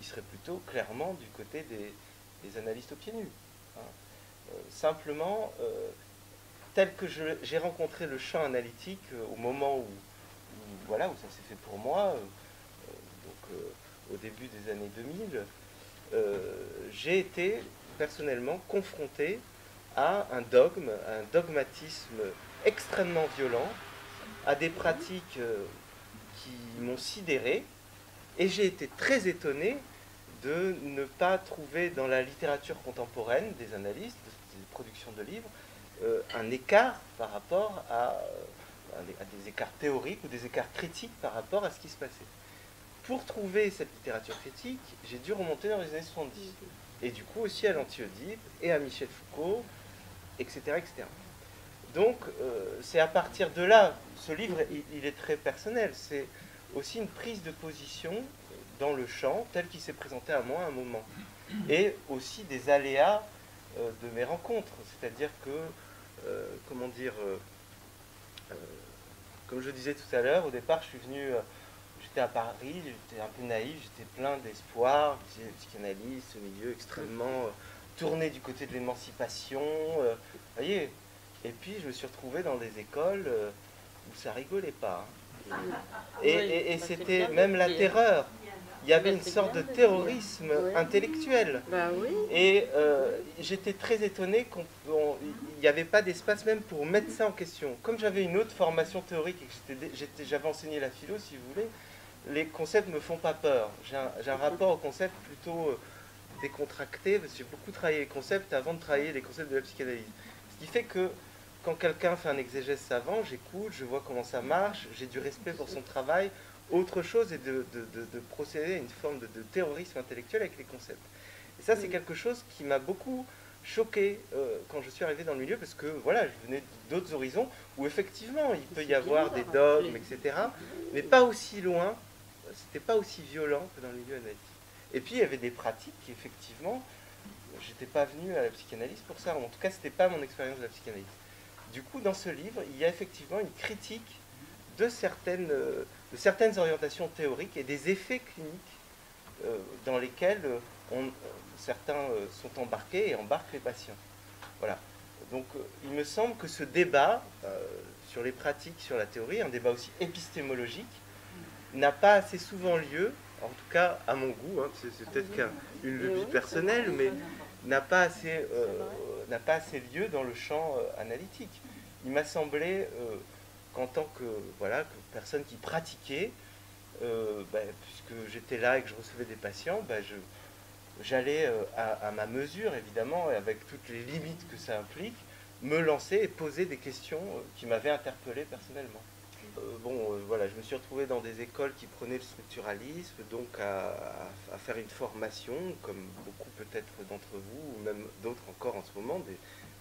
il serait plutôt clairement du côté des analystes aux pieds nus. Hein. Simplement, tel que j'ai rencontré le champ analytique au moment où ça s'est fait pour moi, au début des années 2000, j'ai été personnellement confronté à un dogmatisme extrêmement violent, à des pratiques qui m'ont sidéré, et j'ai été très étonné de ne pas trouver dans la littérature contemporaine des analystes, des productions de livres, un écart par rapport à des écarts théoriques ou des écarts critiques par rapport à ce qui se passait. Pour trouver cette littérature critique, j'ai dû remonter dans les années 70. Et du coup aussi à l'Anti-Oedipe et à Michel Foucault, etc. etc. Donc c'est à partir de là, ce livre il est très personnel, c'est aussi une prise de position dans le champ tel qu'il s'est présenté à moi à un moment. Et aussi des aléas de mes rencontres, c'est-à-dire que, comment dire, comme je disais tout à l'heure, au départ je suis venu, j'étais à Paris, j'étais un peu naïf, j'étais plein d'espoir, j'étais psychanalyste, ce milieu extrêmement tourné du côté de l'émancipation, voyez. Et puis je me suis retrouvé dans des écoles où ça rigolait pas. Hein. Et c'était même la terreur. Il y avait une sorte de terrorisme intellectuel. Bah oui. Et j'étais très étonné qu'il n'y avait pas d'espace même pour mettre ça en question. Comme j'avais une autre formation théorique et que j'avais enseigné la philo, si vous voulez, les concepts ne me font pas peur. J'ai un rapport au concept plutôt décontracté, parce que j'ai beaucoup travaillé les concepts avant de travailler les concepts de la psychanalyse. Ce qui fait que quand quelqu'un fait un exégèse savant, j'écoute, je vois comment ça marche, j'ai du respect pour son travail. Autre chose est de procéder à une forme de terrorisme intellectuel avec les concepts. Et ça, c'est quelque chose qui m'a beaucoup choqué quand je suis arrivé dans le milieu, parce que voilà, je venais d'autres horizons où effectivement il peut y avoir des dogmes, etc., mais pas aussi loin, c'était pas aussi violent que dans le milieu analytique. Et puis il y avait des pratiques qui, effectivement, j'étais pas venu à la psychanalyse pour ça, en tout cas, c'était pas mon expérience de la psychanalyse. Du coup, dans ce livre, il y a effectivement une critique de certaines orientations théoriques et des effets cliniques dans lesquels certains sont embarqués et embarquent les patients. Voilà. Donc, il me semble que ce débat sur les pratiques, sur la théorie, un débat aussi épistémologique, n'a pas assez souvent lieu, en tout cas à mon goût, hein, c'est peut-être une lubie personnelle, mais n'a pas assez lieu dans le champ analytique. Il m'a semblé qu'en tant que, personne qui pratiquait, puisque j'étais là et que je recevais des patients, j'allais à ma mesure, évidemment, et avec toutes les limites que ça implique, me lancer et poser des questions qui m'avaient interpellé personnellement. Je me suis retrouvé dans des écoles qui prenaient le structuralisme, donc à faire une formation, comme beaucoup peut-être d'entre vous, ou même d'autres encore en ce moment,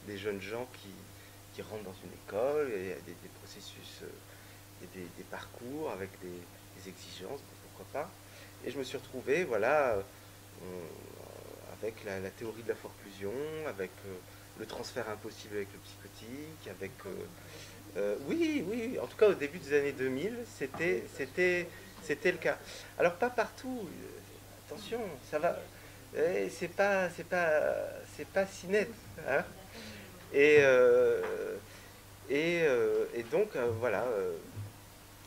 des jeunes gens qui rentrent dans une école, et il y a des processus, des parcours avec des exigences, pourquoi pas. Et je me suis retrouvé, avec la théorie de la forclusion, avec le transfert impossible avec le psychotique, avec... oui, en tout cas au début des années 2000, c'était le cas. Alors pas partout, attention, ça va, c'est pas si net, hein. Et donc voilà.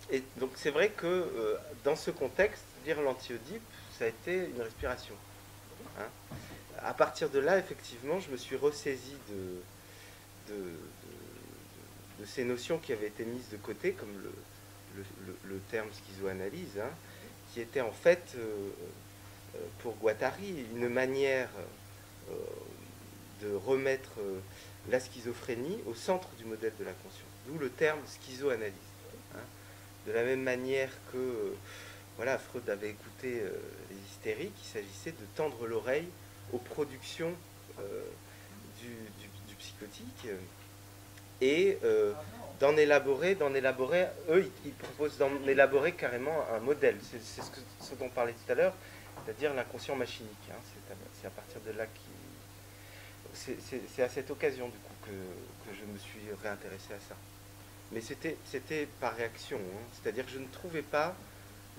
Et donc c'est vrai que dans ce contexte, lire l'Anti-Oedipe, ça a été une respiration. Hein. À partir de là, effectivement, je me suis ressaisi de ces notions qui avaient été mises de côté, comme le terme schizoanalyse, hein, qui était en fait, pour Guattari, une manière de remettre la schizophrénie au centre du modèle de la conscience, d'où le terme schizoanalyse. Hein. De la même manière que Freud avait écouté les hystériques, il s'agissait de tendre l'oreille aux productions du psychotique, et d'en élaborer, eux, ils proposent d'en élaborer carrément un modèle. C'est ce dont on parlait tout à l'heure, c'est-à-dire l'inconscient machinique. Hein. C'est à partir de là c'est à cette occasion, du coup, que je me suis réintéressé à ça. Mais c'était par réaction, hein. C'est-à-dire que je ne trouvais pas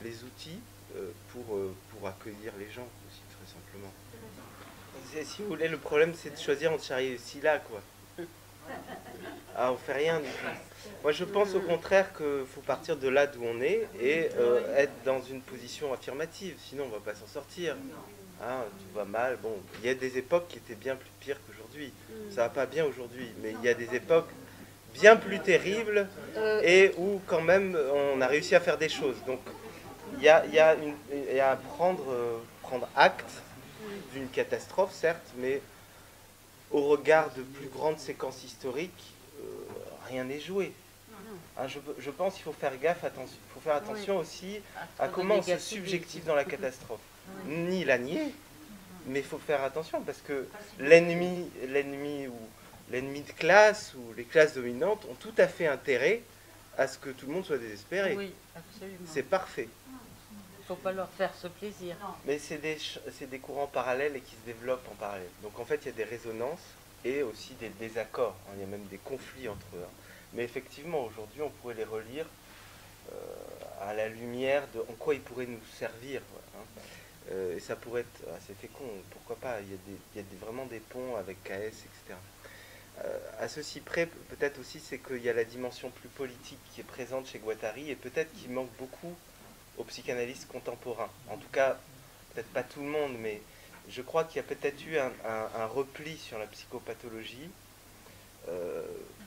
les outils pour accueillir les gens, aussi, très simplement. Si vous voulez, le problème, c'est de choisir entre Charlie et Scylla, quoi. Ah, on fait rien du tout. Moi, je pense au contraire qu'il faut partir de là d'où on est et être dans une position affirmative, sinon on ne va pas s'en sortir. Hein, tout va mal. Bon, il y a des époques qui étaient bien plus pires qu'aujourd'hui. Ça va pas bien aujourd'hui, mais il y a des époques bien plus terribles et où quand même on a réussi à faire des choses. Donc il y a à prendre acte d'une catastrophe, certes, mais au regard de plus grandes séquences historiques, rien n'est joué. Hein, je pense qu'il faut faire attention aussi à comment on se subjective dans la catastrophe. Ni la nier, mais il faut faire attention parce que l'ennemi de classe ou les classes dominantes ont tout à fait intérêt à ce que tout le monde soit désespéré. Oui, absolument. C'est parfait. Il ne faut pas leur faire ce plaisir. Mais c'est des courants parallèles et qui se développent en parallèle. Donc en fait, il y a des résonances et aussi des désaccords. Il y a même des conflits entre eux. Mais effectivement, aujourd'hui, on pourrait les relire à la lumière de en quoi ils pourraient nous servir. Et ça pourrait être assez fécond, pourquoi pas. Il y a vraiment des ponts avec KS, etc. À ceci près, peut-être aussi, c'est qu'il y a la dimension plus politique qui est présente chez Guattari et peut-être qu'il manque beaucoup aux psychanalystes contemporains. En tout cas, peut-être pas tout le monde, mais je crois qu'il y a peut-être eu un repli sur la psychopathologie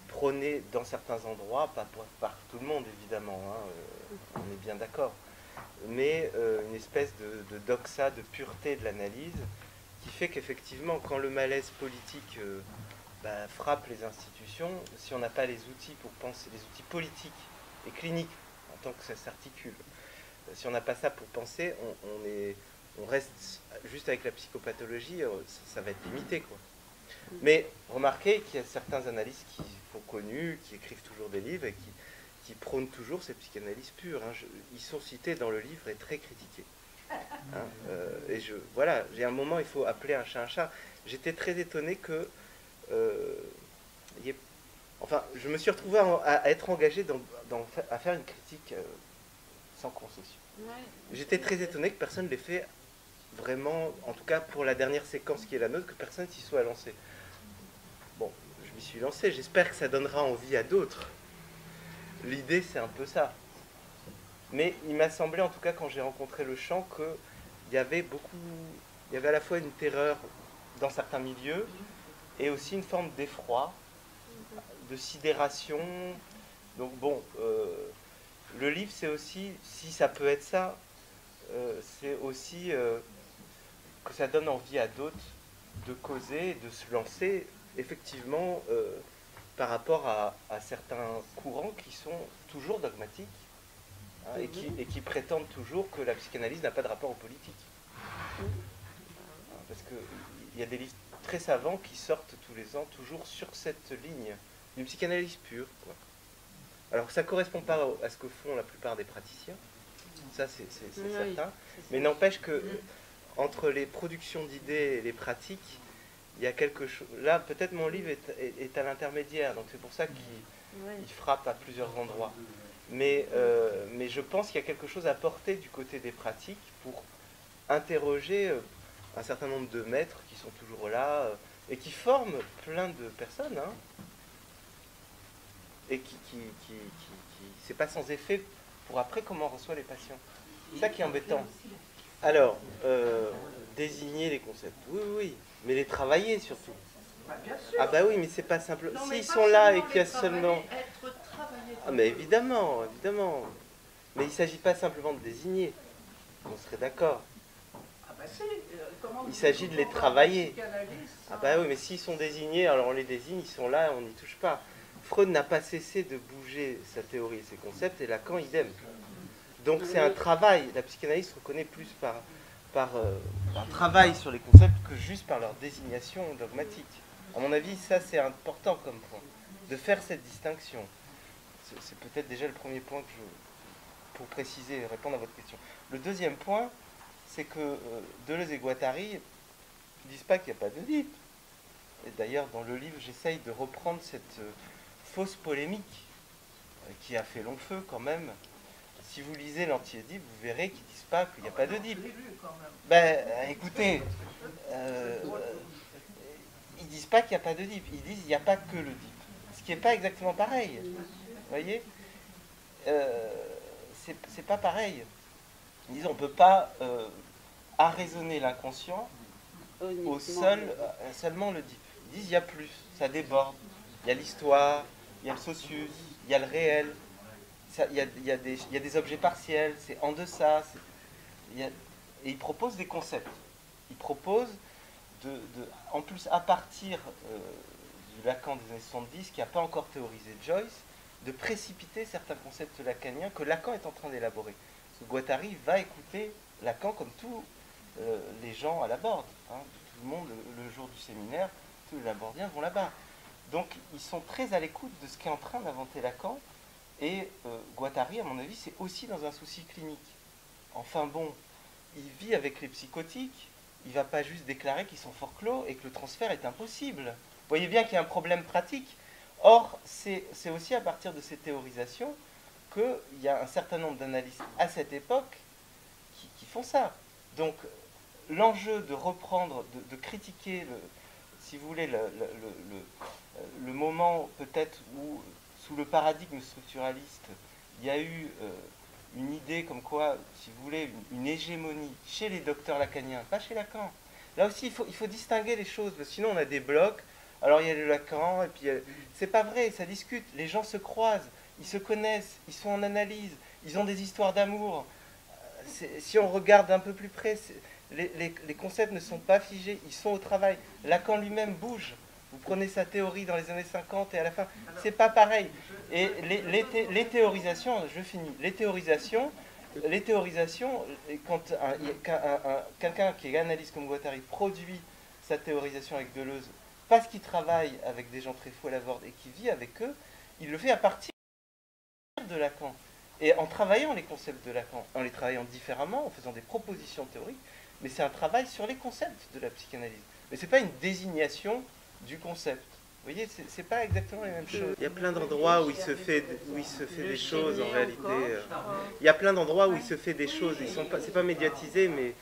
prôné dans certains endroits, pas par tout le monde évidemment, on est bien d'accord, mais une espèce de doxa, de pureté de l'analyse qui fait qu'effectivement, quand le malaise politique frappe les institutions, si on n'a pas les outils pour penser, les outils politiques et cliniques, en tant que ça s'articule, si on n'a pas ça pour penser, on reste juste avec la psychopathologie, ça va être limité, quoi. Mais remarquez qu'il y a certains analystes qui sont connus, qui écrivent toujours des livres et qui prônent toujours cette psychanalyse pure. Ils sont cités dans le livre et très critiqués. Voilà, j'ai un moment, il faut appeler un chat un chat. J'étais très étonné que... je me suis retrouvé à être engagé à faire une critique sans concession. J'étais très étonné que personne ne l'ait fait vraiment, en tout cas pour la dernière séquence qui est la nôtre, que personne s'y soit lancé. Bon, je m'y suis lancé, j'espère que ça donnera envie à d'autres. L'idée, c'est un peu ça. Mais il m'a semblé, en tout cas, quand j'ai rencontré le chant, qu'il y avait à la fois une terreur dans certains milieux, et aussi une forme d'effroi, de sidération. Donc bon, le livre, c'est aussi, si ça peut être ça, c'est aussi que ça donne envie à d'autres de causer, de se lancer, effectivement, par rapport à certains courants qui sont toujours dogmatiques, et qui prétendent toujours que la psychanalyse n'a pas de rapport aux politiques. Parce qu'il y a des livres très savants qui sortent tous les ans, toujours sur cette ligne, d'une psychanalyse pure, quoi. Alors ça ne correspond pas à ce que font la plupart des praticiens, ça c'est certain, mais n'empêche que entre les productions d'idées et les pratiques, il y a quelque chose... Là, peut-être mon livre est à l'intermédiaire, donc c'est pour ça qu'il frappe à plusieurs endroits. Mais je pense qu'il y a quelque chose à porter du côté des pratiques pour interroger un certain nombre de maîtres qui sont toujours là et qui forment plein de personnes, et qui c'est pas sans effet pour après comment on reçoit les patients. C'est ça qui est embêtant. Alors, désigner les concepts, oui, mais les travailler surtout. Ah bah oui, mais c'est pas simple. S'ils sont là et qu'il y a seulement... Ah mais évidemment. Mais il ne s'agit pas simplement de désigner. On serait d'accord. Il s'agit de les travailler. Ah bah oui, mais s'ils sont désignés, alors on les désigne, ils sont là, on n'y touche pas. Freud n'a pas cessé de bouger sa théorie et ses concepts, et Lacan idem. Donc c'est un travail. La psychanalyse se reconnaît plus par un travail sur les concepts que juste par leur désignation dogmatique. À mon avis, ça c'est important comme point, de faire cette distinction. C'est peut-être déjà le premier point pour préciser et répondre à votre question. Le deuxième point, c'est que Deleuze et Guattari ne disent pas qu'il n'y a pas d'Oedipe. Et d'ailleurs, dans le livre, j'essaye de reprendre cette fausse polémique qui a fait long feu quand même. Si vous lisez l'anti-Oedipe, vous verrez qu'ils ne disent pas qu'il n'y a pas d'Oedipe. Écoutez, ils ne disent pas qu'il n'y a pas d'Oedipe, ils disent qu'il n'y a pas que l'Oedipe. Ce qui n'est pas exactement pareil. Vous voyez, c'est pas pareil. Ils disent on ne peut pas arraisonner l'inconscient au seulement l'Oedipe. Ils disent il y a plus, ça déborde. Il y a l'histoire, il y a le socius, il y a le réel, il y a des objets partiels, c'est en deçà. Et ils proposent des concepts. Ils proposent, en plus à partir du Lacan des années 70, qui n'a pas encore théorisé Joyce, de précipiter certains concepts lacaniens que Lacan est en train d'élaborer. Parce que Guattari va écouter Lacan comme les gens à la Borde. Hein. Tout le monde, le jour du séminaire, tous les labordiens vont là-bas. Donc ils sont très à l'écoute de ce qu'est en train d'inventer Lacan. Et Guattari, à mon avis, c'est aussi dans un souci clinique. Enfin bon, il vit avec les psychotiques, il ne va pas juste déclarer qu'ils sont forclos et que le transfert est impossible. Vous voyez bien qu'il y a un problème pratique. Or, c'est aussi à partir de ces théorisations qu'il y a un certain nombre d'analystes à cette époque qui font ça. Donc, l'enjeu de reprendre, de critiquer, si vous voulez, le moment peut-être où, sous le paradigme structuraliste, il y a eu une idée comme quoi, si vous voulez, une hégémonie chez les docteurs lacaniens, pas chez Lacan. Là aussi, il faut distinguer les choses, parce que sinon on a des blocs. Alors il y a le Lacan, et puis c'est pas vrai, ça discute. Les gens se croisent, ils se connaissent, ils sont en analyse, ils ont des histoires d'amour. Si on regarde un peu plus près, les concepts ne sont pas figés, ils sont au travail. Lacan lui-même bouge. Vous prenez sa théorie dans les années 50 et à la fin, c'est pas pareil. Et les théorisations, je finis, les théorisations, quand quelqu'un qui est analyste comme Guattari produit sa théorisation avec Deleuze, parce qu'il travaille avec des gens très fous à la Borde et qui vit avec eux, il le fait à partir de Lacan. Et en travaillant les concepts de Lacan, en les travaillant différemment, en faisant des propositions théoriques, mais c'est un travail sur les concepts de la psychanalyse. Mais c'est pas une désignation du concept. Vous voyez, c'est pas exactement les mêmes choses. Il y a plein d'endroits où il se fait des choses en réalité. Il y a plein d'endroits où il se fait des choses. C'est pas médiatisé, mais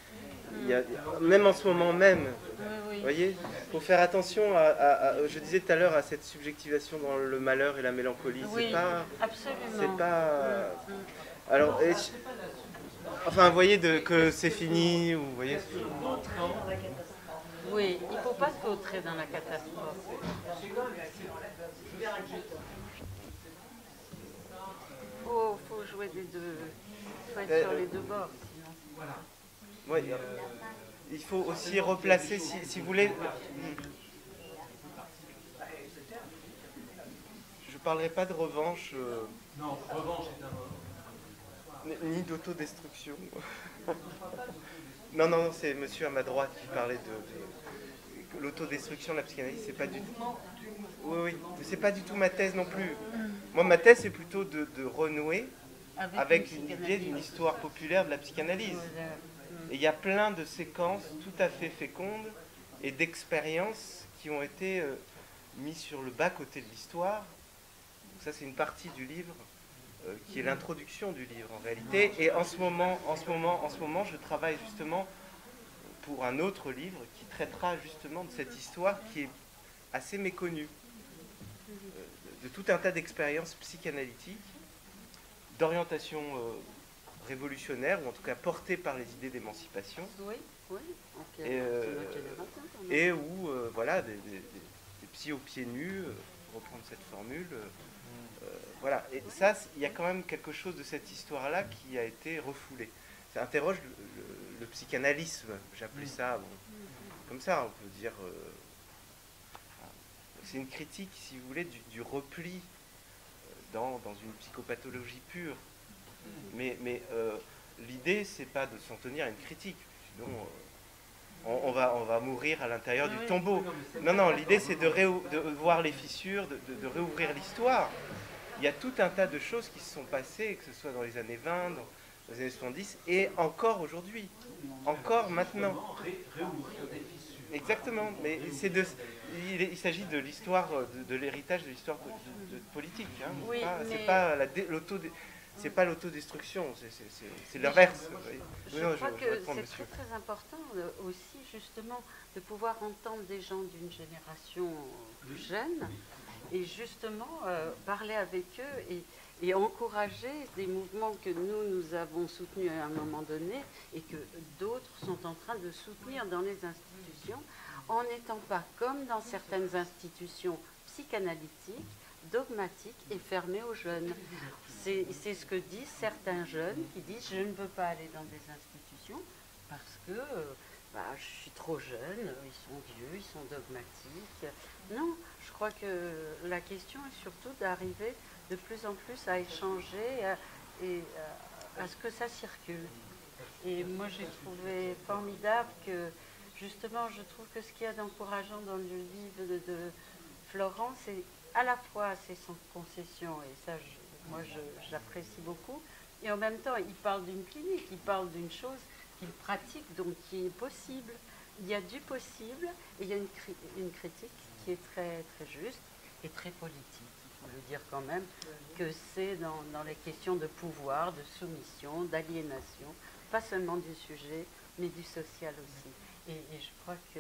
même en ce moment même. Vous voyez, il faut faire attention je disais tout à l'heure, à cette subjectivation dans le malheur et la mélancolie. Oui, absolument. C'est pas. Alors, enfin, vous voyez que c'est fini, ou vous voyez. Oui, il ne faut pas sautrer dans la catastrophe. Faut jouer des deux. Faut être sur les deux bords, sinon. Oui, il faut aussi replacer, si vous voulez. Je ne parlerai pas de revanche. Non, revanche est un. Ni d'autodestruction. Non, c'est monsieur à ma droite qui parlait de l'autodestruction de la psychanalyse, c'est pas du tout. Oui, c'est pas du tout ma thèse non plus. Moi, ma thèse, c'est plutôt de renouer avec une idée d'une histoire populaire de la psychanalyse. Et il y a plein de séquences tout à fait fécondes et d'expériences qui ont été mises sur le bas-côté de l'histoire. Ça, c'est une partie du livre qui est l'introduction du livre en réalité. Et en ce moment, je travaille justement pour un autre livre qui traitera justement de cette histoire qui est assez méconnue, de tout un tas d'expériences psychanalytiques, d'orientation révolutionnaire, ou en tout cas portée par les idées d'émancipation. Oui. Et où, voilà, des psys aux pieds nus, pour reprendre cette formule. Voilà, et ça, il y a quand même quelque chose de cette histoire-là qui a été refoulé. Ça interroge le psychanalysme, j'appelais ça, bon, comme ça, on peut dire. C'est une critique, si vous voulez, du repli dans une psychopathologie pure. Mais l'idée, c'est pas de s'en tenir à une critique, sinon on va mourir à l'intérieur du tombeau. Non, l'idée, c'est de voir les fissures, de réouvrir l'histoire. Il y a tout un tas de choses qui se sont passées, que ce soit dans les années 20, dans les années 70, et encore aujourd'hui, encore maintenant. Exactement, mais il s'agit de l'histoire, de l'héritage de l'histoire politique. Hein. Oui, C'est pas l'autodestruction, c'est l'inverse. Je crois que c'est très important aussi, justement, de pouvoir entendre des gens d'une génération plus jeune et justement parler avec eux et encourager des mouvements que nous avons soutenus à un moment donné et que d'autres sont en train de soutenir dans les institutions, en n'étant pas comme dans certaines institutions psychanalytiques, dogmatiques et fermées aux jeunes. C'est ce que disent certains jeunes qui disent « je ne veux pas aller dans des institutions parce que je suis trop jeune, ils sont vieux, ils sont dogmatiques ». Non, je crois que la question est surtout d'arriver de plus en plus à échanger et à ce que ça circule. Et moi, j'ai trouvé formidable que, justement, je trouve que ce qu'il y a d'encourageant dans le livre de Florent, c'est à la fois c'est sans concession, et ça, moi, j'apprécie beaucoup, et en même temps, il parle d'une clinique, il parle d'une chose qu'il pratique, donc qui est possible. Il y a du possible, et il y a une critique qui est très, très juste et très politique. Il faut le dire quand même, que c'est dans les questions de pouvoir, de soumission, d'aliénation, pas seulement du sujet, mais du social aussi. Et je crois que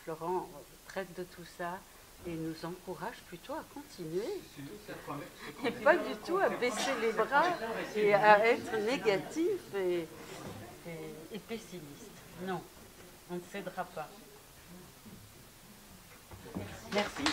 Florent traite de tout ça et nous encourage plutôt à continuer. Et pas du tout à baisser les bras et à être négatif et pessimiste. Non, on ne cédera pas. Merci.